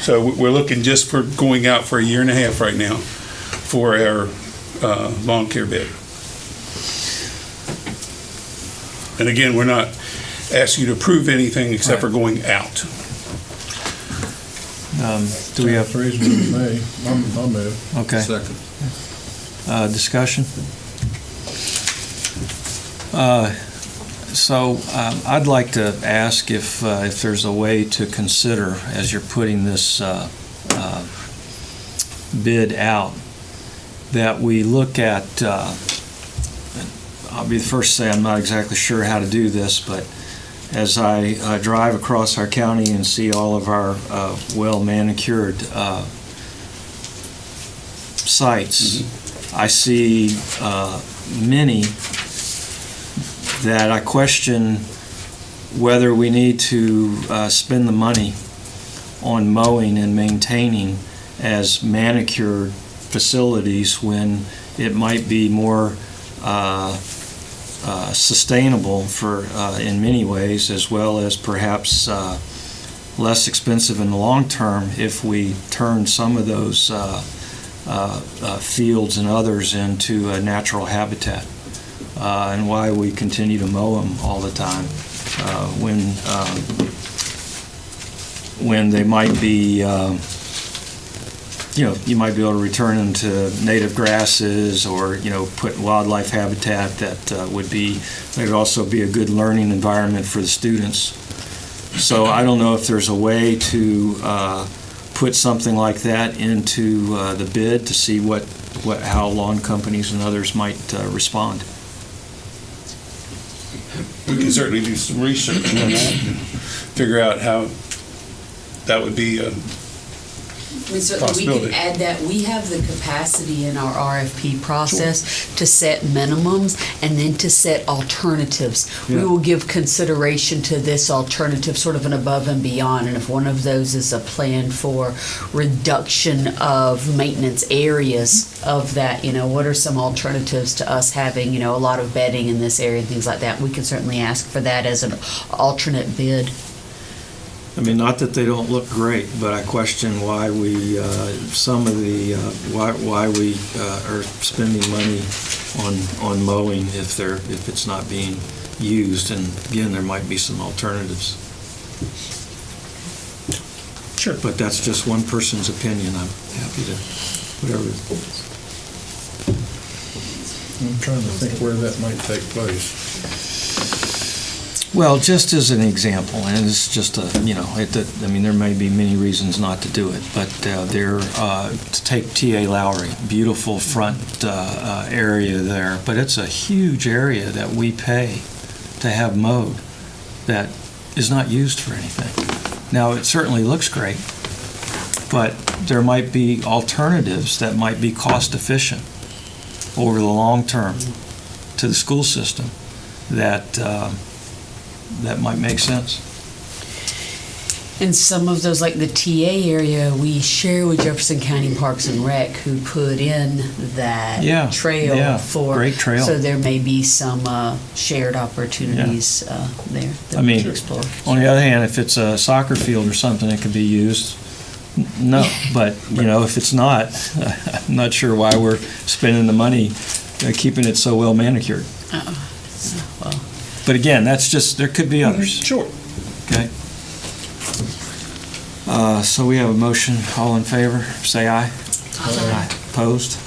So we're looking just for going out for 1.5 years right now for our lawn care bid. And again, we're not asking you to approve anything except for going out. Do we have, Freezeman, May. I'll move. okay, Second. discussion? So I'd like to ask if there's a way to consider, as you're putting this bid out, that we look at, I'll be the first to say I'm not exactly sure how to do this, but as I drive across our county and see all of our well-manicured sites, I see many that I question whether we need to spend the money on mowing and maintaining as manicured facilities when it might be more sustainable for in many ways, as well as perhaps less expensive in the long term if we turn some of those fields and others into a natural habitat. And why we continue to mow them all the time when they might be, you might be able to return them to native grasses, or put wildlife habitat that would also be a good learning environment for the students. So I don't know if there's a way to put something like that into the bid to see how lawn companies and others might respond. We can certainly do some research on that and figure out how that would be I mean, certainly we Possibility. can add that. We have the capacity in our RFP process to set minimums and then to set alternatives. We Yeah. will give consideration to this alternative, sort of an above and beyond. And if one of those is a plan for reduction of maintenance areas of that, what are some alternatives to us having, a lot of bedding in this area and things like that, we can certainly ask for that as an alternate bid. I mean, not that they don't look great, but I question why we, why we are spending money on mowing if it's not being used. And again, there might be some alternatives. Sure. But that's just one person's opinion. I'm happy to, whatever. I'm trying to think where that might take place. Well, just as an example, and it's just there may be many reasons not to do it, but to take T.A. Lowry, beautiful front area there, but it's a huge area that we pay to have mowed that is not used for anything. Now, it certainly looks great, but there might be alternatives that might be cost efficient over the long term to the school system that might make sense. And some of those, like the TA area, we share with Jefferson County Parks and Rec, who put in that trail for. Great trail. So there may be some shared opportunities there that we should explore. On the other hand, if it's a soccer field or something that could be used, no. But, if it's not, I'm not sure why we're spending the money keeping it so well manicured. Well, But again, there could be others. Sure. Okay. So we have a motion. All in favor, say aye. Aye. Opposed?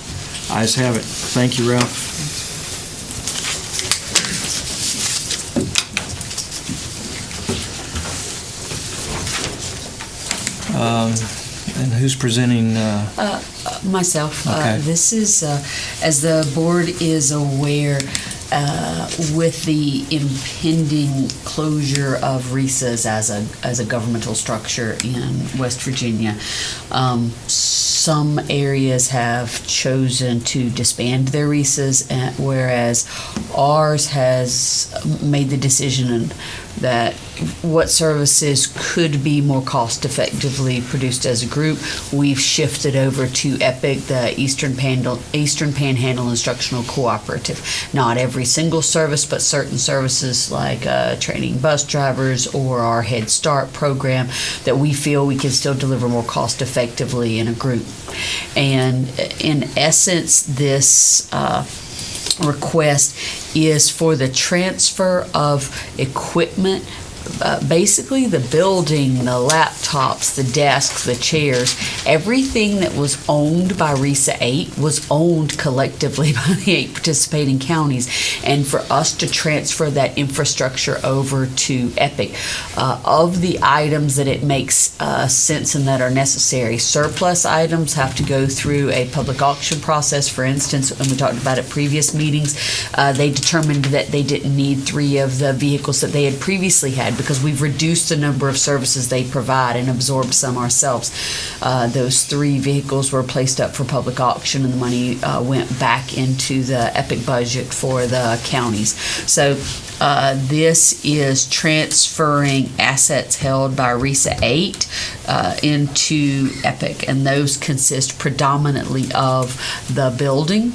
Ayes have it. Thank you, Ralph. And who's presenting? myself. Okay. This is, as the board is aware, with the impending closure of RISAs as a governmental structure in West Virginia, some areas have chosen to disband their RISAs, whereas ours has made the decision that what services could be more cost effectively produced as a group, we've shifted over to EPIC, the Eastern Panhandle Instructional Cooperative. Not every single service, but certain services like training bus drivers or our Head Start program that we feel we can still deliver more cost effectively in a group. And in essence, this request is for the transfer of equipment, basically the building, the laptops, the desks, the chairs, everything that was owned by RISA 8 was owned collectively by the 8 participating counties, and for us to transfer that infrastructure over to EPIC. Of the items that it makes sense and that are necessary, surplus items have to go through a public auction process. For instance, and we talked about at previous meetings, they determined that they didn't need 3 of the vehicles that they had previously had because we've reduced the number of services they provide and absorbed some ourselves. Those 3 vehicles were placed up for public auction, and the money went back into the EPIC budget for the counties. So this is transferring assets held by RISA 8 into EPIC, and those consist predominantly of the building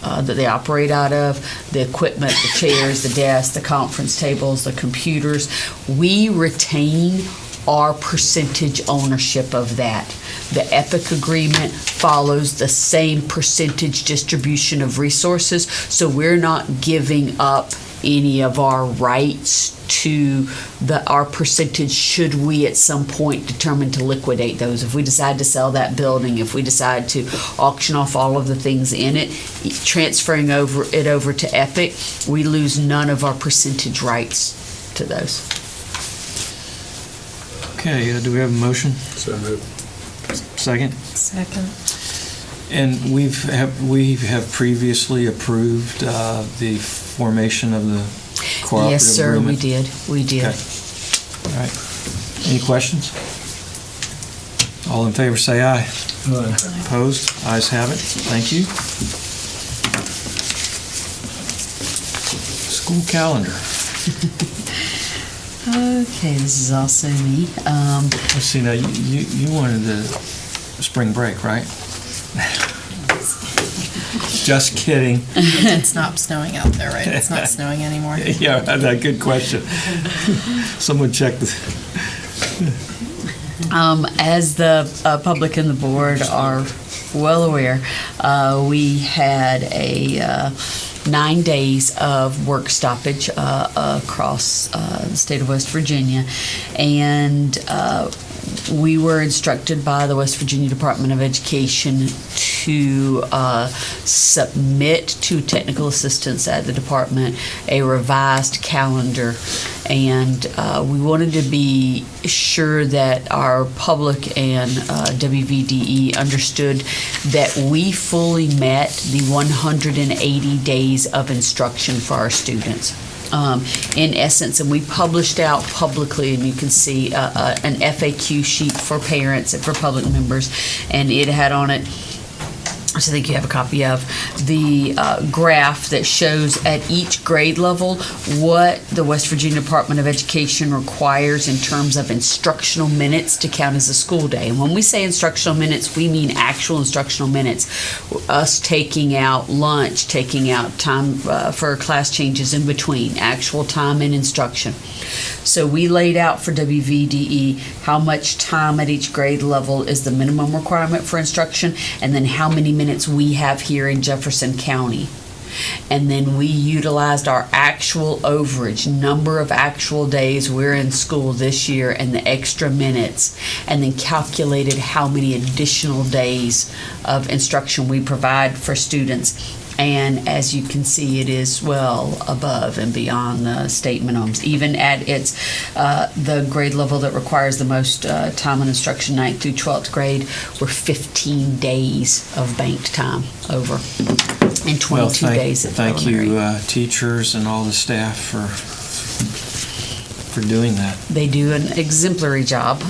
that they operate out of, the equipment, the chairs, the desks, the conference tables, the computers. We retain our percentage ownership of that. The EPIC agreement follows the same percentage distribution of resources, so we're not giving up any of our rights to our percentage should we at some point determine to liquidate those. If we decide to sell that building, if we decide to auction off all of the things in it, transferring it over to EPIC, we lose none of our percentage rights to those. Okay, do we have a motion? So moved. Second? Second. And we have previously approved the formation of the cooperative Yes, sir, agreement? we did. Okay. All right. Any questions? All in favor, say aye. Opposed? Ayes have it. Thank you. School calendar. Okay, this is also me. Let's see, now, you wanted the spring break, right? Just kidding. It's not snowing out there, right? It's not snowing anymore. Yeah, that good question. Someone check this. As the public and the board are well aware, we had a 9 days of work stoppage across the state of West Virginia, and we were instructed by the West Virginia Department of Education to submit to technical assistance at the department a revised calendar, and we wanted to be sure that our public and WVDE understood that we fully met the 180 days of instruction for our students. In essence, and we published out publicly, and you can see an FAQ sheet for parents and for public members, and it had on it, which I think you have a copy of, the graph that shows at each grade level what the West Virginia Department of Education requires in terms of instructional minutes to count as a school day. And when we say instructional minutes, we mean actual instructional minutes. Us taking out lunch, taking out time for class changes in between, actual time in instruction. So we laid out for WVDE how much time at each grade level is the minimum requirement for instruction, and then how many minutes we have here in Jefferson County. And then we utilized our actual overage, number of actual days we're in school this year and the extra minutes, and then calculated how many additional days of instruction we provide for students. And as you can see, it is well above and beyond the state minimums. Even at its the grade level that requires the most time in instruction, 9th through 12th grade, we're 15 days of banked time over, and 22 days at Thank you, elementary. teachers and all the staff for doing that. They do an exemplary job.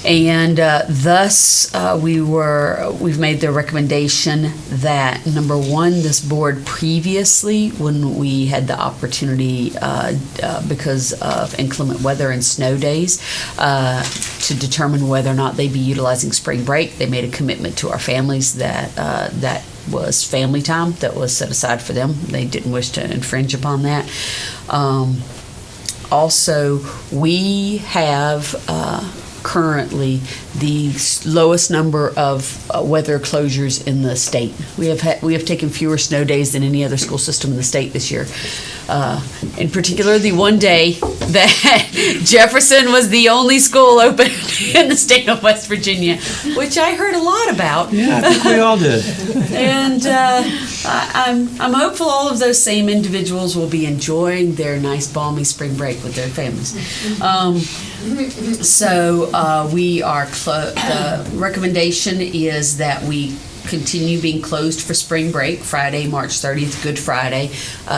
And thus, we've made the recommendation that, number one, this board previously, when we had the opportunity, because of inclement weather and snow days, to determine whether or not they'd be utilizing spring break, they made a commitment to our families that that was family time that was set aside for them. They didn't wish to infringe upon that. Also, we have currently the lowest number of weather closures in the state. We have taken fewer snow days than any other school system in the state this year. In particular, the one day that Jefferson was the only school open in the state of West Virginia, which I heard a lot about. Yeah, I think we all did. And I'm hopeful all of those same individuals will be enjoying their nice balmy spring break with their families. So we are the recommendation is that we continue being closed for spring break, Friday, March 30th, Good Friday,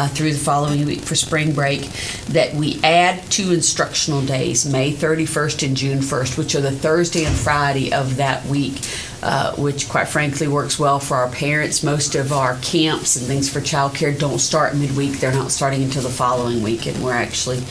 through the following week for spring break, that we add 2 instructional days, May 31st and June 1st, which are the Thursday and Friday of that week, which quite frankly works well for our parents. Most of our camps and things for childcare don't start midweek. They're not starting until the following week, and we're actually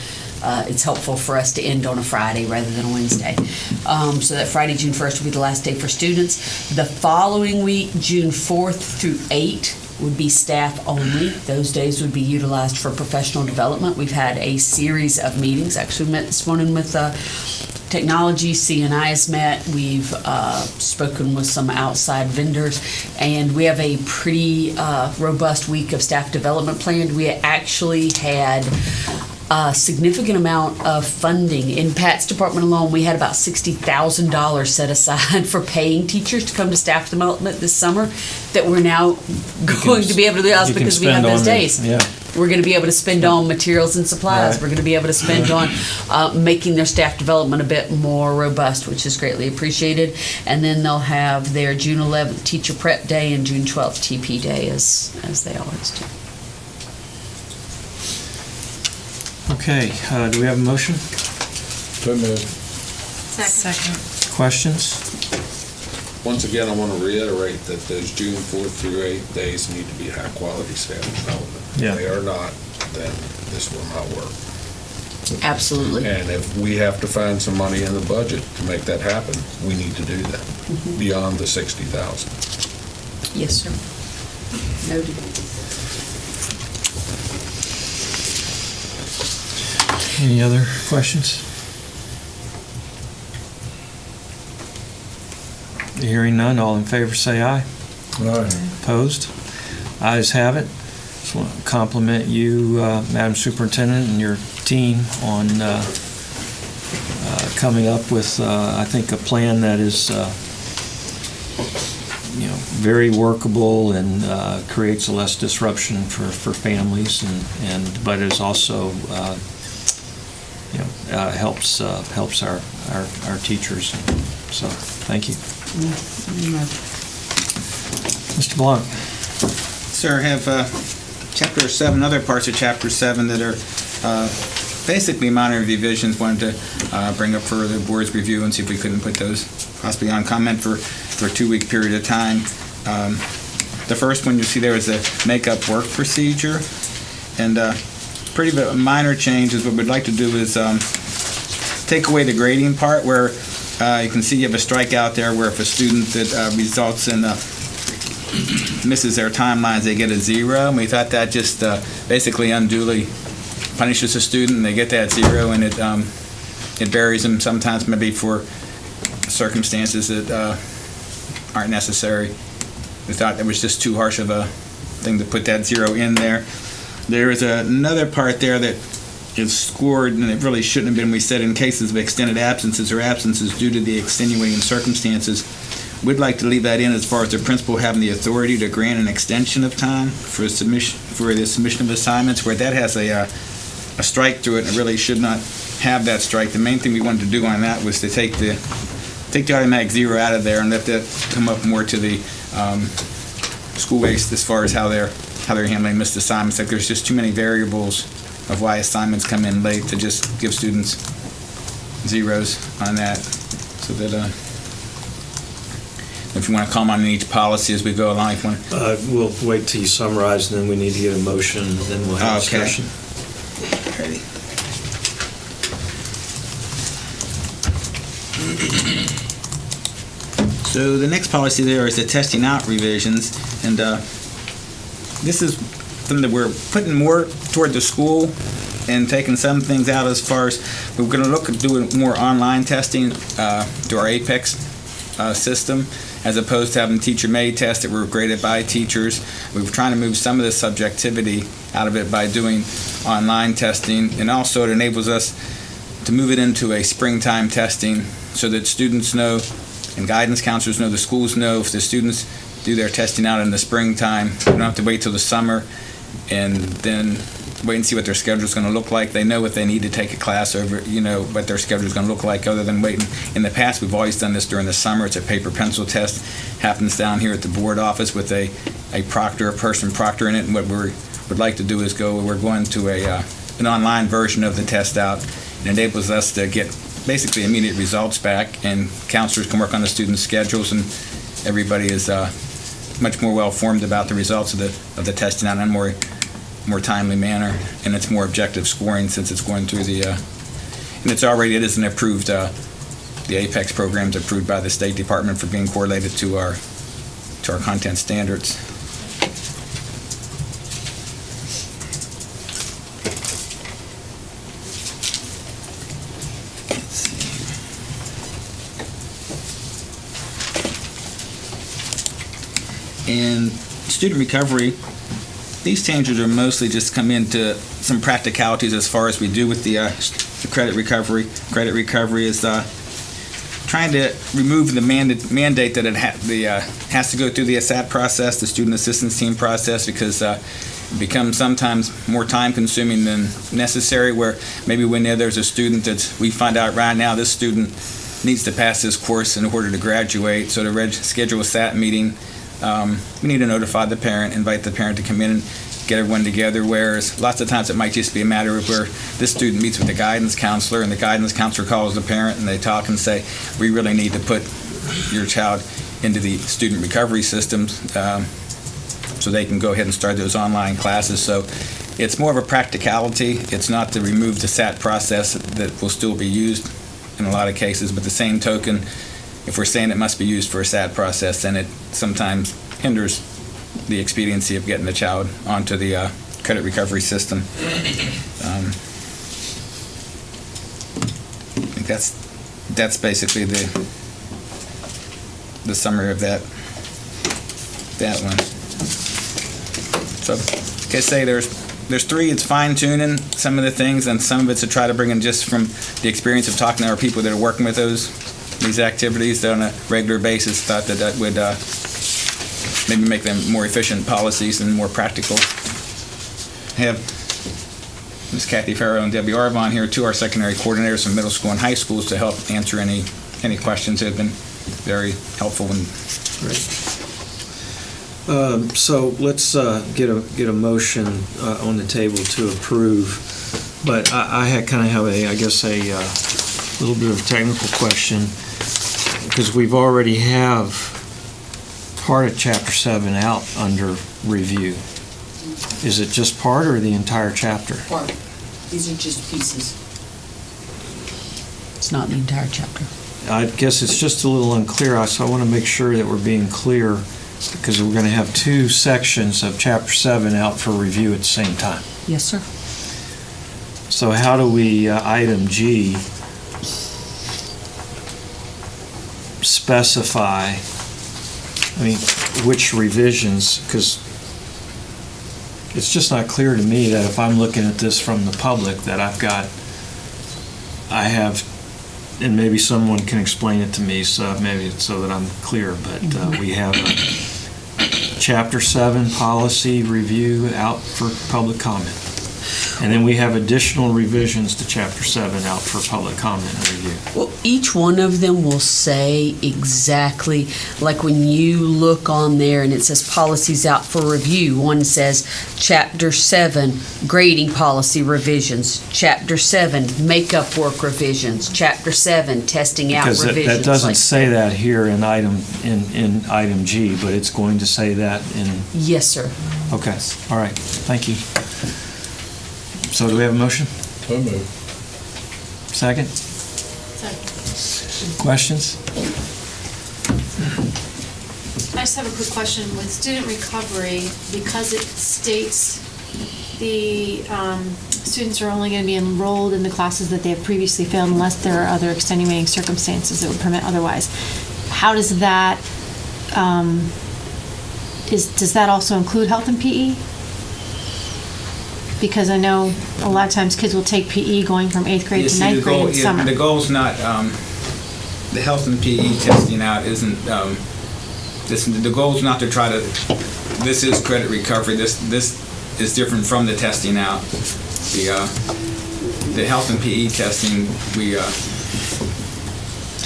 it's helpful for us to end on a Friday rather than a Wednesday. So that Friday, June 1st, will be the last day for students. The following week, June 4th through 8th, would be staff only. Those days would be utilized for professional development. We've had a series of meetings. Actually, we met this morning with technology. CNI has met. We've spoken with some outside vendors, and we have a pretty robust week of staff development planned. We actually had a significant amount of funding. In Pat's department alone, we had about $60,000 set aside for paying teachers to come to staff development this summer that we're now going to be able to utilize because we have those days. Yeah. We're going to be able to spend on materials and supplies. Right. We're going to be able to spend on making their staff development a bit more robust, which is greatly appreciated. And then they'll have their June 11th teacher prep day and June 12th TP day as they always do. Okay, do we have a motion? So moved. Second. questions? Once again, I want to reiterate that those June 4th through 8th days need to be high-quality staff development. Yeah. If they are not, then this will not work. Absolutely. And if we have to find some money in the budget to make that happen, we need to do that beyond the 60,000. Yes, sir. Noted. Any other questions? Hearing none, all in favor say aye. Opposed? Ayes have it. Just want to compliment you, Madam Superintendent, and your team on coming up with, I think, a plan that is, very workable and creates a less disruption for families, but is also, helps our teachers. So, thank you. Mr. Blunt. Sir, I have Chapter 7, other parts of Chapter 7 that are basically minor revisions. Wanted to bring up for the board's review and see if we couldn't put those possibly on comment for a 2-week period of time. The first one you see there is a make-up work procedure. And pretty minor changes. What we'd like to do is take away the grading part where you can see you have a strikeout there where if a student that results in misses their timelines, they get a 0. And we thought that just basically unduly punishes a student, and they get that 0, and it buries them sometimes maybe for circumstances that aren't necessary. We thought that was just too harsh of a thing to put that 0 in there. There is another part there that is scored, and it really shouldn't have been. We said in cases of extended absences or absences due to the extenuating circumstances, we'd like to leave that in as far as the principal having the authority to grant an extension of time for the submission of assignments, where that has a strike through it, and it really should not have that strike. The main thing we wanted to do on that was to take the automatic 0 out of there and let that come up more to the school waste as far as how they're handling missed assignments. Like there's just too many variables of why assignments come in late to just give students 0s on that. So that if you want to comment on each policy as we go along, if you want. We'll wait till you summarize, and then we need to get a motion, and then we'll have discussion. Ready. So the next policy there is the testing out revisions, and this is something that we're putting more toward the school and taking some things out as far as we're going to look at doing more online testing through our Apex system, as opposed to having teacher-made tests that were graded by teachers. We were trying to move some of the subjectivity out of it by doing online testing, and also it enables us to move it into a springtime testing so that students know and guidance counselors know, the schools know, if the students do their testing out in the springtime, we don't have to wait till the summer and then wait and see what their schedule is going to look like. They know if they need to take a class over, what their schedule is going to look like, other than waiting. In the past, we've always done this during the summer. It's a paper pencil test. Happens down here at the board office with a proctor, a person proctor in it. And what we would like to do is we're going to an online version of the test out. It enables us to get basically immediate results back, and counselors can work on the students' schedules, and everybody is much more well-formed about the results of the testing out in a more timely manner, and it's more objective scoring since it's going through the and it is an approved the Apex program's approved by the State Department for being correlated to our content standards. And student recovery, these changes are mostly just come into some practicalities as far as we do with the credit recovery. Credit recovery is trying to remove the mandate that it has to go through the ASAT process, the student assistance team process, because it becomes sometimes more time-consuming than necessary, where maybe when there's a student that we find out right now this student needs to pass this course in order to graduate, so to schedule a SAT meeting, we need to notify the parent, invite the parent to come in and get everyone together, whereas lots of times it might just be a matter of where this student meets with the guidance counselor, and the guidance counselor calls the parent, and they talk and say, we really need to put your child into the student recovery systems so they can go ahead and start those online classes. So it's more of a practicality. It's not to remove the SAT process that will still be used in a lot of cases, but the same token, if we're saying it must be used for a SAT process, then it sometimes hinders the expediency of getting the child onto the credit recovery system. I think that's basically the summary of that one. So, like I say, there's three. It's fine tuning some of the things, and some of it's to try to bring in just from the experience of talking to our people that are working with these activities on a regular basis. Thought that would maybe make them more efficient policies and more practical. I have Ms. Kathy Farrow and Debbie Arvon here, two our secondary coordinators from middle school and high schools, to help answer any questions that have been very helpful. So let's get a motion on the table to approve. But I had kind of have a little bit of a technical question, because we've already have part of Chapter 7 out under review. Is it just part or the entire chapter? Part. These are just pieces. It's not the entire chapter. I guess it's just a little unclear, so I want to make sure that we're being clear, because we're going to have two sections of Chapter 7 out for review at the same time. Yes, sir. So how do we, item G, specify, which revisions? Because it's just not clear to me that if I'm looking at this from the public that I have, and maybe someone can explain it to me, so maybe so that I'm clear, but we have a Chapter 7 policy review out for public comment. And then we have additional revisions to Chapter 7 out for public comment and review. Well, each one of them will say exactly, like when you look on there and it says policies out for review, one says Chapter 7 grading policy revisions, Chapter 7 makeup work revisions, Chapter 7 testing out Because revisions. that doesn't say that here in item G, but it's going to say that in... Yes, sir. Okay, all right, thank you. So do we have a motion? So moved. Second? Questions? I just have a quick question. With student recovery, because it states the students are only going to be enrolled in the classes that they have previously failed unless there are other extenuating circumstances that would permit otherwise. How does that, does that also include health and PE? Because I know a lot of times kids will take PE going from 8th grade to 9th grade in summer. The goal's not, the health and PE testing out isn't, the goal's not to try to, this is credit recovery, this is different from the testing out. The health and PE testing,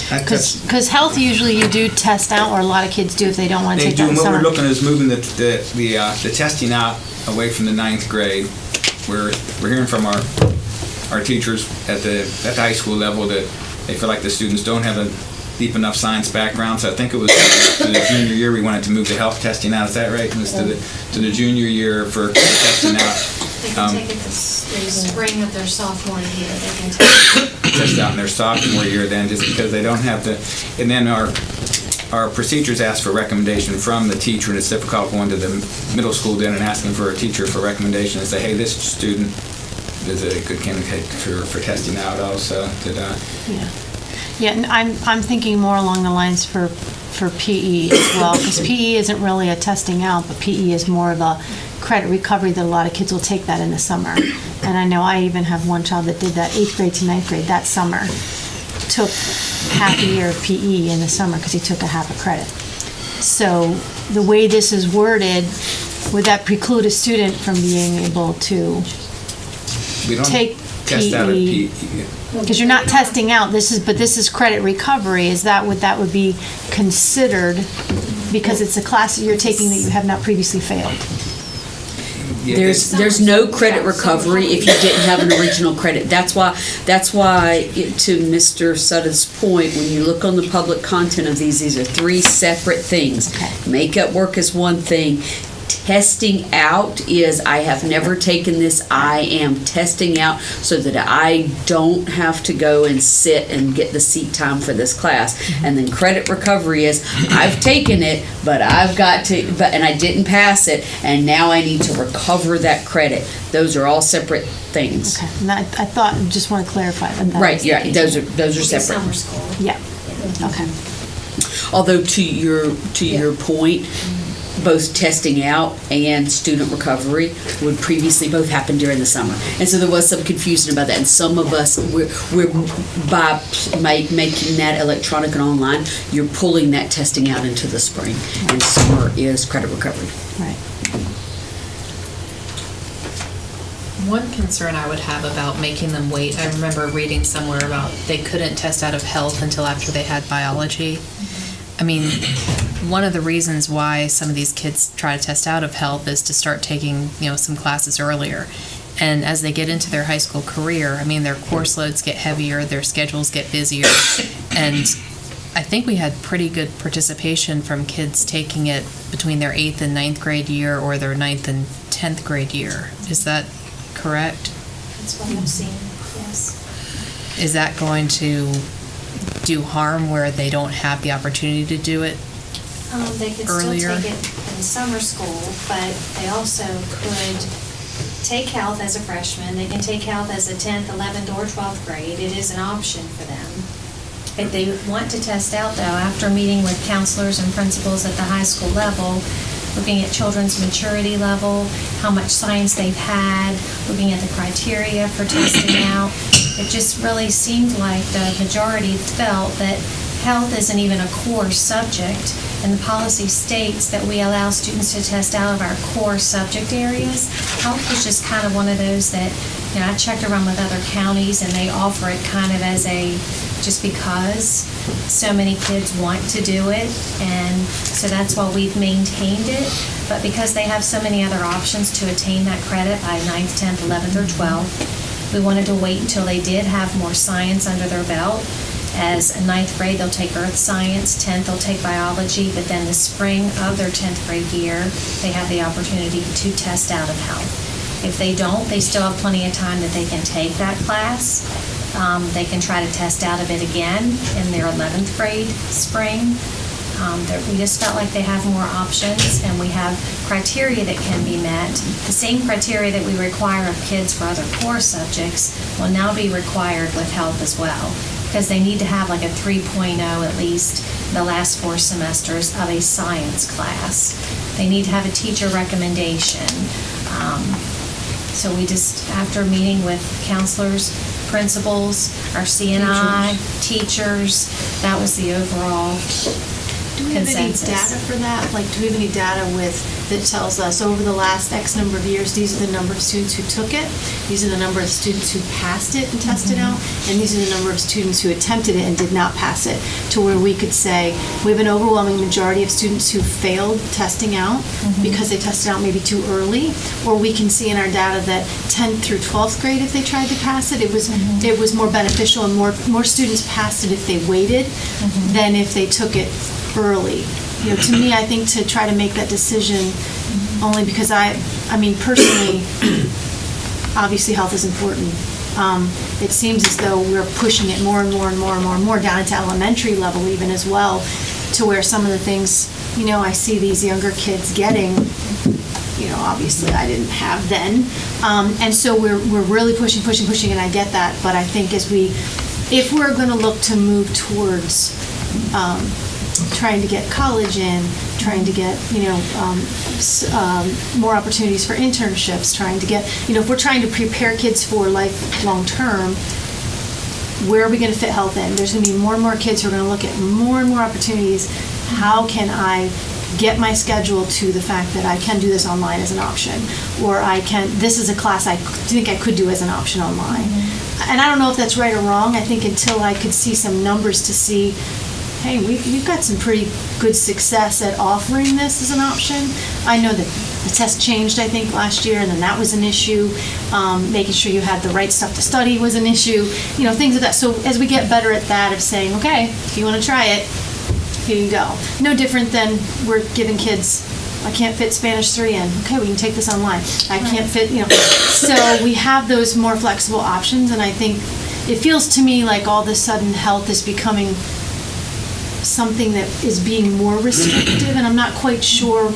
Because health, usually you do test out, or a lot of kids do if they don't want to take that in What summer. we're looking at is moving the testing out away from the 9th grade. We're hearing from our teachers at the high school level that they feel like the students don't have a deep enough science background. So I think it was to the junior year we wanted to move the health testing out. Is that right? It was to the junior year for testing out. They can take it the spring of their sophomore year. They can take Test out in their sophomore year then, just because they don't have the. And then our procedures ask for recommendation from the teacher, and it's difficult going to the middle school then and asking for a teacher for recommendation and say, hey, this student is a good candidate for testing out also. Yeah, and I'm thinking more along the lines for PE as well, because PE isn't really a testing out, but PE is more of a credit recovery that a lot of kids will take that in the summer. And I know I even have one child that did that 8th grade to 9th grade that summer. Took half a year of PE in the summer because he took a half a credit. So the way this is worded, would that preclude a student from being able to We don't take test out of PE. Because you're not testing out, this is credit recovery. Is that what that would be considered, because it's a class that you're taking that you have not previously failed? There's no credit recovery if you didn't have an original credit. That's why, to Mr. Sutton's point, when you look on the public content of these are three separate things. Okay. Makeup work is one thing. Testing out is, I have never taken this, I am testing out so that I don't have to go and sit and get the seat time for this class. And then credit recovery is, I've taken it, but I've got to, and I didn't pass it, and now I need to recover that credit. Those are all separate things. Okay, and I thought, just want to clarify that. Right, yeah, those are separate. Summer school. Yeah, okay. Although to your point, both testing out and student recovery would previously both happen during the summer. And so there was some confusion about that. And some of us, we're by making that electronic and online, you're pulling that testing out into the spring. And summer is credit recovery. Right. One concern I would have about making them wait, I remember reading somewhere about they couldn't test out of health until after they had biology. I mean, one of the reasons why some of these kids try to test out of health is to start taking, some classes earlier. And as they get into their high school career, I mean, their course loads get heavier, their schedules get busier. And I think we had pretty good participation from kids taking it between their 8th and 9th grade year or their 9th and 10th grade year. Is that correct? That's what I've seen, yes. Is that going to do harm where they don't have the opportunity to do it They could earlier? still take it in summer school, but they also could take health as a freshman. They can take health as a 10th, 11th, or 12th grade. It is an option for them. If they want to test out, though, after meeting with counselors and principals at the high school level, looking at children's maturity level, how much science they've had, looking at the criteria for testing out, it just really seemed like the majority felt that health isn't even a core subject, and the policy states that we allow students to test out of our core subject areas. Health was just kind of one of those that, I checked around with other counties, and they offer it kind of as just because so many kids want to do it, and so that's why we've maintained it. But because they have so many other options to attain that credit by 9th, 10th, 11th, or 12th, we wanted to wait until they did have more science under their belt. As a 9th grade, they'll take earth science, 10th, they'll take biology, but then the spring of their 10th grade year, they have the opportunity to test out of health. If they don't, they still have plenty of time that they can take that class. They can try to test out of it again in their 11th grade spring. We just felt like they have more options, and we have criteria that can be met. The same criteria that we require of kids for other core subjects will now be required with health as well, because they need to have like a 3.0 at least the last 4 semesters of a science class. They need to have a teacher recommendation. So we just, after meeting with counselors, principals, our CNI, teachers, that was the overall Do we have any consensus. data for that? Like, do we have any data that tells us over the last X number of years, these are the number of students who took it, these are the number of students who passed it and tested out, and these are the number of students who attempted it and did not pass it, to where we could say we have an overwhelming majority of students who failed testing out because they tested out maybe too early, or we can see in our data that 10th through 12th grade, if they tried to pass it, it was more beneficial, and more students passed it if they waited than if they took it early. To me, I think to try to make that decision, only because I mean, personally, obviously health is important. It seems as though we're pushing it more and more and more and more and more down into elementary level even as well, to where some of the things, I see these younger kids getting, obviously I didn't have then. And so we're really pushing, and I get that, but I think if we're going to look to move towards trying to get college in, trying to get, more opportunities for internships, trying to get, if we're trying to prepare kids for life long term, where are we going to fit health in? There's going to be more and more kids who are going to look at more and more opportunities. How can I get my schedule to the fact that I can do this online as an option, or this is a class I think I could do as an option online. And I don't know if that's right or wrong. I think until I could see some numbers to see, hey, we've got some pretty good success at offering this as an option. I know that the test changed, I think, last year, and then that was an issue. Making sure you had the right stuff to study was an issue, things like that. So as we get better at that of saying, okay, if you want to try it, here you go. No different than we're giving kids, I can't fit Spanish 3 in. Okay, we can take this online. I can't fit, So we have those more flexible options, and I think it feels to me like all of a sudden health is becoming something that is being more restrictive, and I'm not quite sure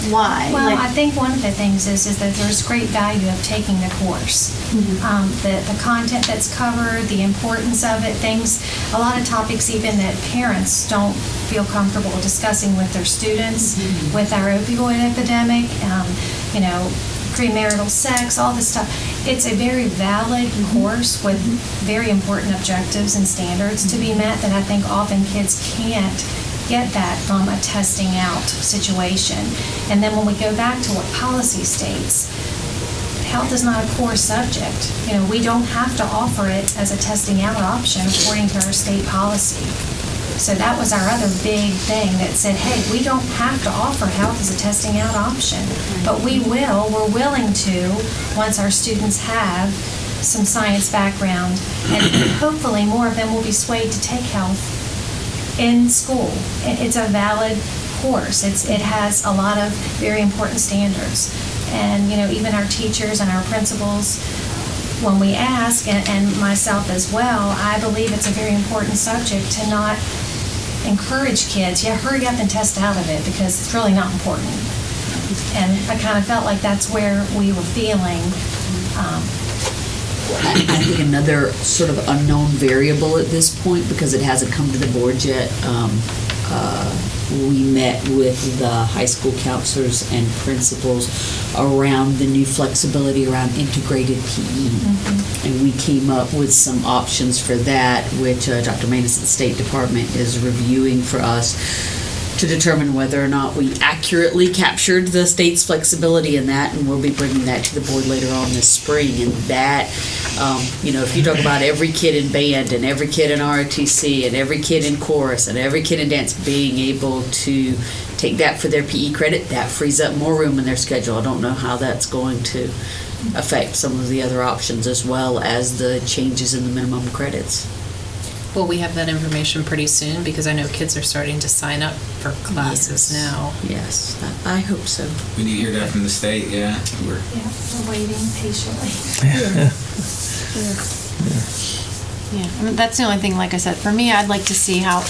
why. Well, I think one of the things is that there's great value of taking the course. The content that's covered, the importance of it, a lot of topics even that parents don't feel comfortable discussing with their students, with our opioid epidemic, premarital sex, all this stuff. It's a very valid course with very important objectives and standards to be met that I think often kids can't get that from a testing out situation. And then when we go back to what policy states, health is not a core subject. We don't have to offer it as a testing out option according to our state policy. So that was our other big thing that said, hey, we don't have to offer health as a testing out option, but we're willing to once our students have some science background, and hopefully more of them will be swayed to take health in school. It's a valid course. It has a lot of very important standards. And, even our teachers and our principals, when we ask, and myself as well, I believe it's a very important subject to not encourage kids, hurry up and test out of it because it's really not important. And I kind of felt like that's where we were feeling. I think another sort of unknown variable at this point, because it hasn't come to the board yet, we met with the high school counselors and principals around the new flexibility around integrated PE. And we came up with some options for that, which Dr. Manus at the State Department is reviewing for us to determine whether or not we accurately captured the state's flexibility in that, and we'll be bringing that to the board later on this spring. And that, if you talk about every kid in band and every kid in ROTC and every kid in chorus and every kid in dance being able to take that for their PE credit, that frees up more room in their schedule. I don't know how that's going to affect some of the other options as well as the changes in the minimum credits. Will we have that information pretty soon? Because I know kids are starting to sign up for classes now. Yes, I hope so. When you hear that from the state, yeah. We're waiting patiently. Yeah, that's the only thing, like I said, for me, I'd like to see how,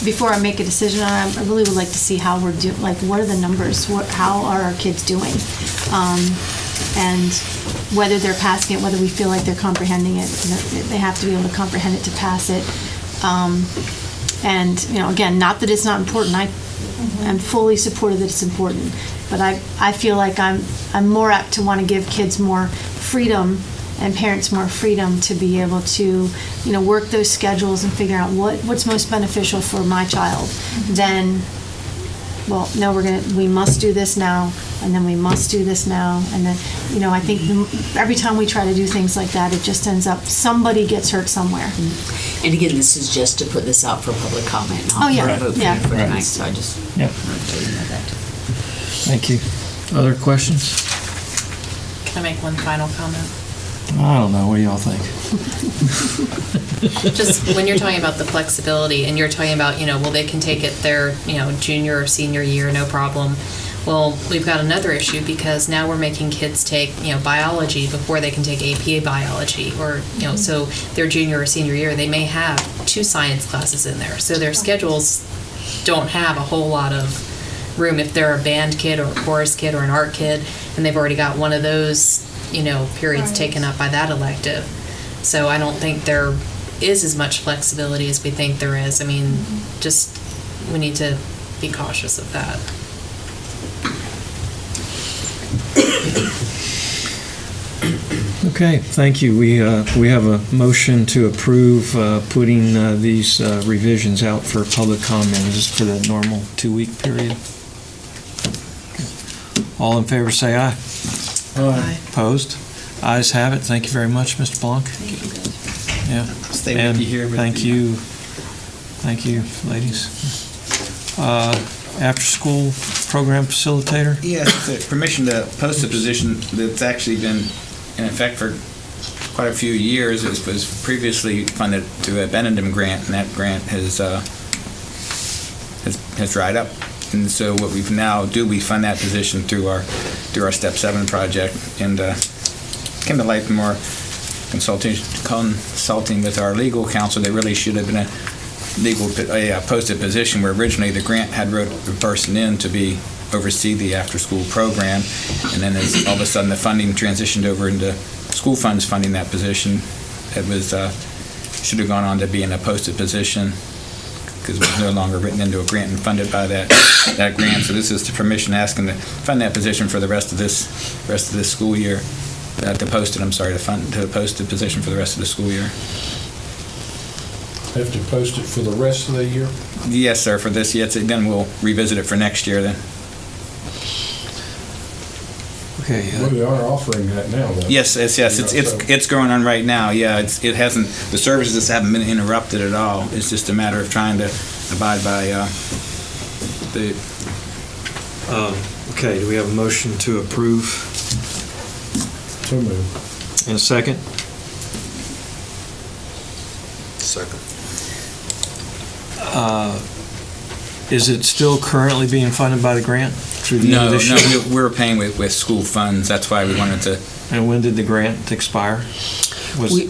before I make a decision on it, I really would like to see how we're doing, what are the numbers, how are our kids doing? And whether they're passing it, whether we feel like they're comprehending it. They have to be able to comprehend it to pass it. And, again, not that it's not important. I am fully supportive that it's important. But I feel like I'm more apt to want to give kids more freedom and parents more freedom to be able to, work those schedules and figure out what's most beneficial for my child than, well, no, we must do this now, and then we must do this now, and then, I think every time we try to do things like that, it just ends up, somebody gets hurt somewhere. And again, this is just to put this out for public comment, not Oh, yeah, for a vote yeah. for tonight, Right. so I just Yep. wanted to let you know that. Thank you. Other questions? Can I make one final comment? I don't know. What do y'all think? Just when you're talking about the flexibility and you're talking about, they can take it their, junior or senior year, no problem. Well, we've got another issue because now we're making kids take, biology before they can take APA biology, or, so their junior or senior year, they may have 2 science classes in there. So their schedules don't have a whole lot of room if they're a band kid or a chorus kid or an art kid, and they've already got one of those, periods taken up by that elective. So I don't think there is as much flexibility as we think there is. I mean, just, we need to be cautious of that. Okay, thank you. We have a motion to approve putting these revisions out for public comment. Is this for the normal 2-week period? All in favor, say aye. Aye. Opposed? Ayes have it. Thank you very much, Mr. Blanc. Yeah. Stay with And you here. thank you. Thank you, ladies. after-school program facilitator? Yes, it's a permission to post a position that's actually been in effect for quite a few years. It was previously funded through a Benedum grant, and that grant has dried up. And so what we now do, we fund that position through our Step 7 project, and came to light more consulting with our legal counsel. There really should have been a posted position where originally the grant had wrote the person in to oversee the after-school program, and then as all of a sudden the funding transitioned over into school funds funding that position. It was should have gone on to being a posted position because it was no longer written into a grant and funded by that grant. So this is the permission asking to fund that position for the rest of this school year. To post the position for the rest of the school year. Have to post it for the rest of the year? Yes, sir, for this year. Then we'll revisit it for next year then. Okay. We are offering that now, though. Yes. It's going on right now. Yeah, it hasn't. The services haven't been interrupted at all. It's just a matter of trying to abide by the. Okay. Do we have a motion to approve? So moved. And a second? Second. Is it still currently being funded by the grant through the end of this year? No, we're paying with school funds. That's why we wanted to. And when did the grant expire? We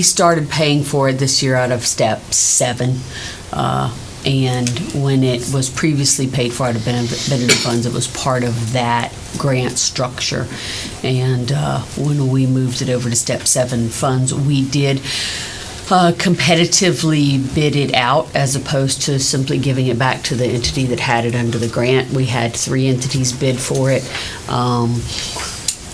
started paying for it this year out of Step 7. And when it was previously paid for out of Benefit funds, it was part of that grant structure. And when we moved it over to Step 7 funds, we did competitively bid it out as opposed to simply giving it back to the entity that had it under the grant. We had 3 entities bid for it.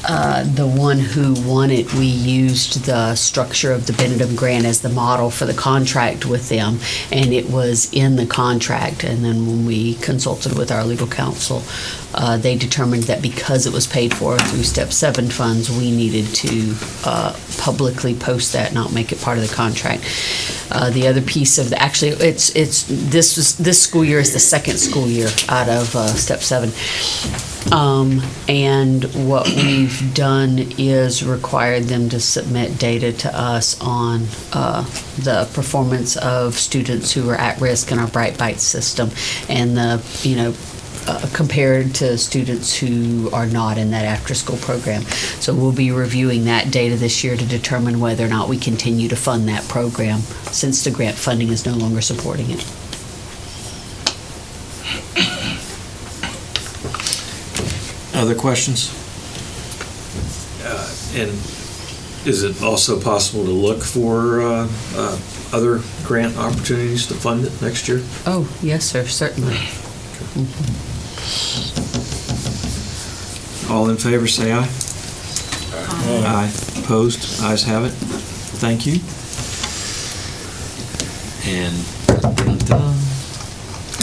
The one who won it, we used the structure of the Benedum grant as the model for the contract with them, and it was in the contract. And then when we consulted with our legal counsel, they determined that because it was paid for through Step 7 funds, we needed to publicly post that, not make it part of the contract. The other piece of this school year is the second school year out of Step 7. And what we've done is required them to submit data to us on the performance of students who are at risk in our Bright Bites system, and compared to students who are not in that after-school program. So we'll be reviewing that data this year to determine whether or not we continue to fund that program, since the grant funding is no longer supporting it. Other questions? And is it also possible to look for other grant opportunities to fund it next year? Oh, yes, sir, certainly. All in favor, say aye. Aye. Opposed? Ayes have it. Thank you. And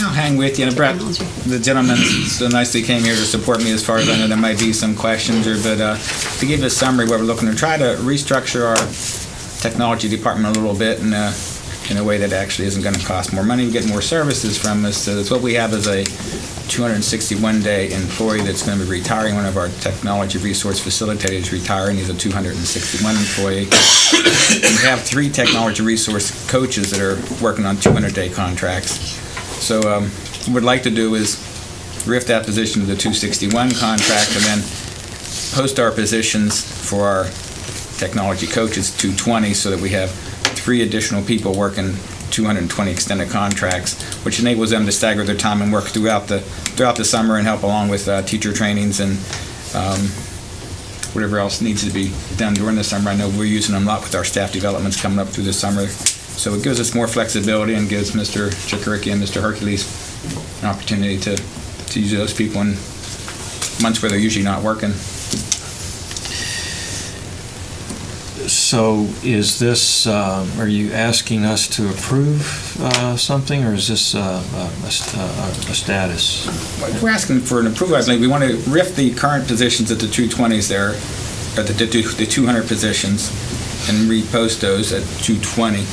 I'll hang with you. And Brett, the gentleman so nicely came here to support me. As far as I know, there might be some questions, but to give a summary, what we're looking to try to restructure our technology department a little bit in a way that actually isn't going to cost more money. We get more services from us. So that's what we have is a 261-day employee that's going to be retiring. One of our technology resource facilitators is retiring. He's a 261 employee. We have 3 technology resource coaches that are working on 200-day contracts. So what we'd like to do is rift that position to the 261 contract and then post our positions for our technology coaches 220, so that we have 3 additional people working 220 extended contracts, which enables them to stagger their time and work throughout the summer and help along with teacher trainings and whatever else needs to be done during the summer. I know we're using them a lot with our staff developments coming up through the summer. So it gives us more flexibility and gives Mr. Chikoriki and Mr. Hercules an opportunity to use those people in months where they're usually not working. so is this, are you asking us to approve something, or is this a status? We're asking for an approval. I think we want to rift the current positions at the 220s there, or the 200 positions, and repost those at 220.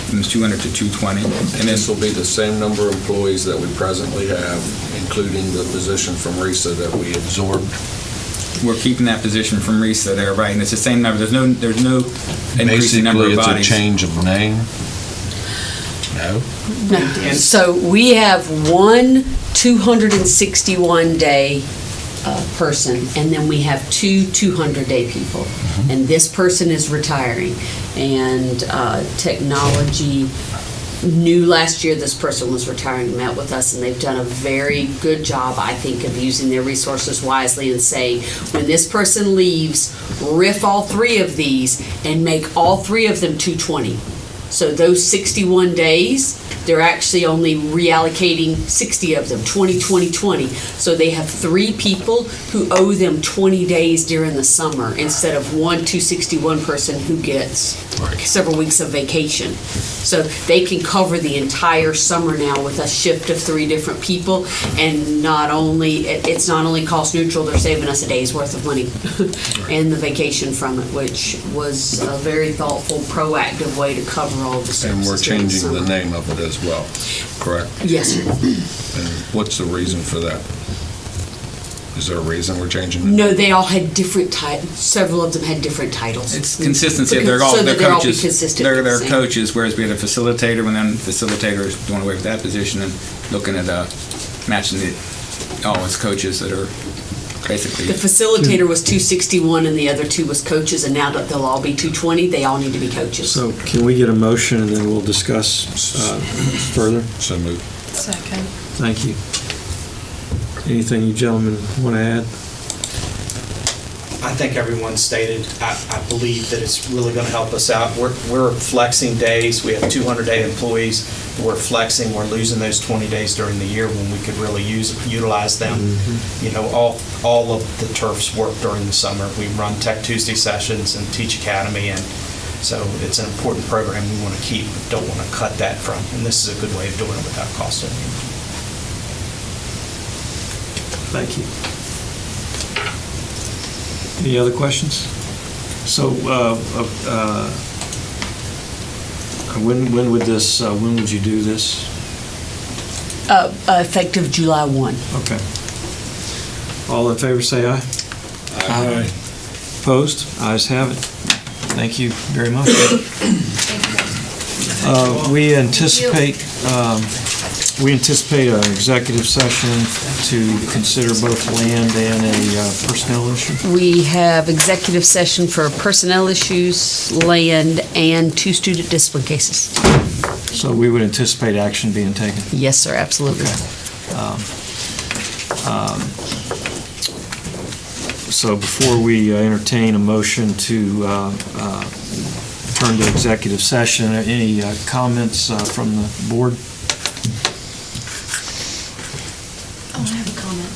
from 200 to 220. And this will be the same number of employees that we presently have, including the position from RISA that we absorbed. We're keeping that position from RISA there, right? And it's the same number. There's no increase in number of bodies. Basically, it's a change of name. No? So we have one 261-day person, and then we have two 200-day people. And this person is retiring. And technology knew last year this person was retiring and met with us, and they've done a very good job, I think, of using their resources wisely and saying, when this person leaves, riff all three of these and make all three of them 220. So those 61 days, they're actually only reallocating 60 of them, 20, 20, 20. So they have three people who owe them 20 days during the summer instead of one 261 person who gets several weeks of vacation. So they can cover the entire summer now with a shift of three different people, and it's not only cost neutral, they're saving us a day's worth of money and the vacation from it, which was a very thoughtful, proactive way to cover all the services. And we're during changing the summer. name of it as well, correct? Yes, sir. And what's the reason for that? Is there a reason we're changing it? No, they all had different titles. Several of them had different titles. It's consistency. They're So all that they're they'll all be coaches. consistent They're with the their same. coaches. Whereas we had a facilitator, when then the facilitator is doing away with that position and looking at matching all its coaches that are basically. The facilitator was 261 and the other two was coaches, and now that they'll all be 220, they all need to be coaches. So can we get a motion and then we'll discuss further? So moved. Second. Thank you. Anything you gentlemen want to add? I think everyone stated, I believe that it's really going to help us out. We're flexing days. We have 200-day employees. We're flexing. We're losing those 20 days during the year when we could really utilize them. You know, all of the turfs work during the summer. We run Tech Tuesday sessions and Teach Academy, and so it's an important program we want to keep, but don't want to cut that from. And this is a good way of doing it without costing anything. Thank you. Any other questions? So, when would you do this? Effective July 1. Okay. All in favor, say aye. Aye. Opposed? Ayes have it. Thank you very much. We anticipate an executive session to consider both land and a personnel issue. We have executive session for personnel issues, land, and 2 student discipline cases. So we would anticipate action being taken. Yes, sir, absolutely. So before we entertain a motion to turn to executive session, any comments from the board? Oh, I have a comment.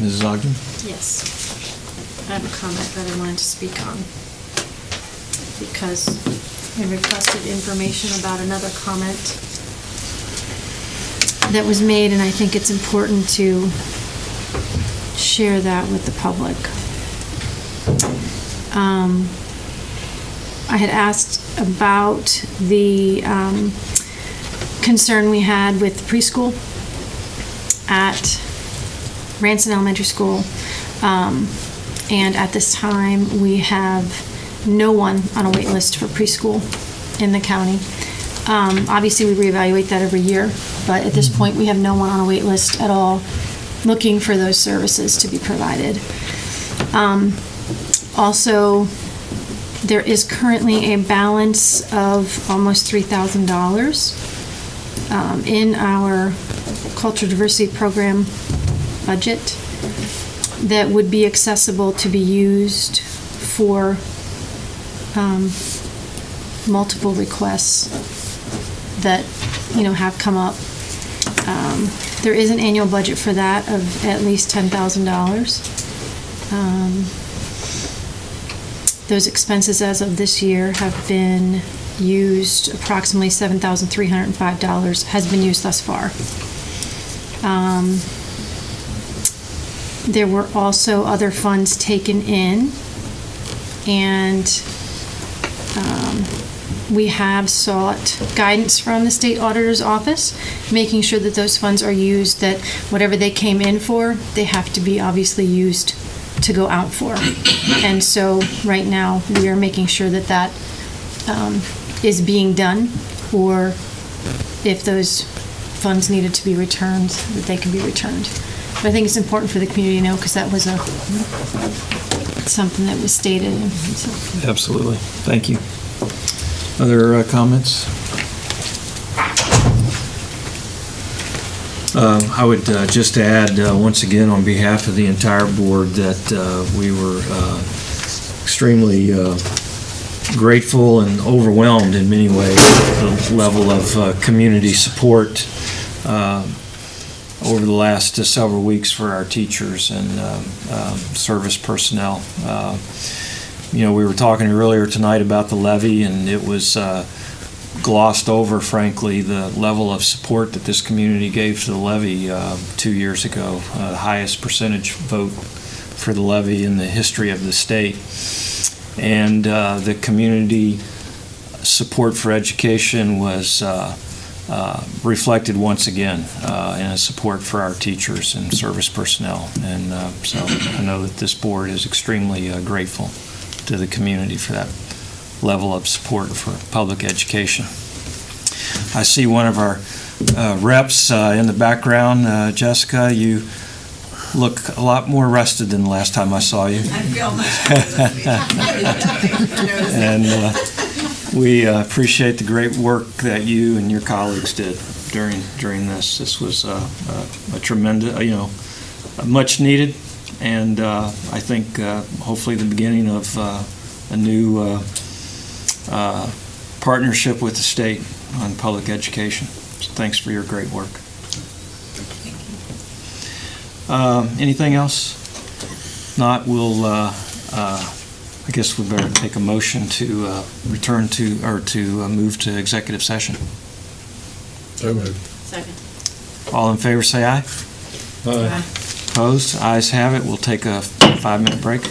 Mrs. Ogden? Yes. I have a comment that I wanted to speak on. Because I requested information about another comment that was made, and I think it's important to share that with the public. I had asked about the concern we had with preschool at Ranson Elementary School. And at this time, we have no one on a wait list for preschool in the county. Obviously, we reevaluate that every year, but at this point, we have no one on a wait list at all looking for those services to be provided. Also, there is currently a balance of almost $3,000 in our Cultural Diversity Program budget that would be accessible to be used for multiple requests that, have come up. There is an annual budget for that of at least $10,000. Those expenses as of this year have been used, approximately $7,305 has been used thus far. There were also other funds taken in, and we have sought guidance from the state auditor's office, making sure that those funds are used, that whatever they came in for, they have to be obviously used to go out for. And so right now, we are making sure that that is being done, or if those funds needed to be returned, that they can be returned. But I think it's important for the community to know, because that was something that was stated. So. Absolutely. Thank you. Other comments? I would just add, once again, on behalf of the entire board, that we were extremely grateful and overwhelmed in many ways with the level of community support over the last several weeks for our teachers and service personnel. We were talking earlier tonight about the levy, and it was glossed over, frankly, the level of support that this community gave to the levy 2 years ago, the highest percentage vote for the levy in the history of the state. And the community support for education was reflected once again in a support for our teachers and service personnel. And so I know that this board is extremely grateful to the community for that level of support for public education. I see one of our reps in the background. Jessica, you look a lot more rested than the last time I saw you. I feel much better. And we appreciate the great work that you and your colleagues did during this. This was a tremendous, much needed, and I think hopefully the beginning of a new partnership with the state on public education. So thanks for your great work. Anything else? Not, we'll, I guess we better take a motion to return to, or to move to executive session. So moved. Second. All in favor, say aye. Aye. Opposed? Ayes have it. We'll take a 5-minute break.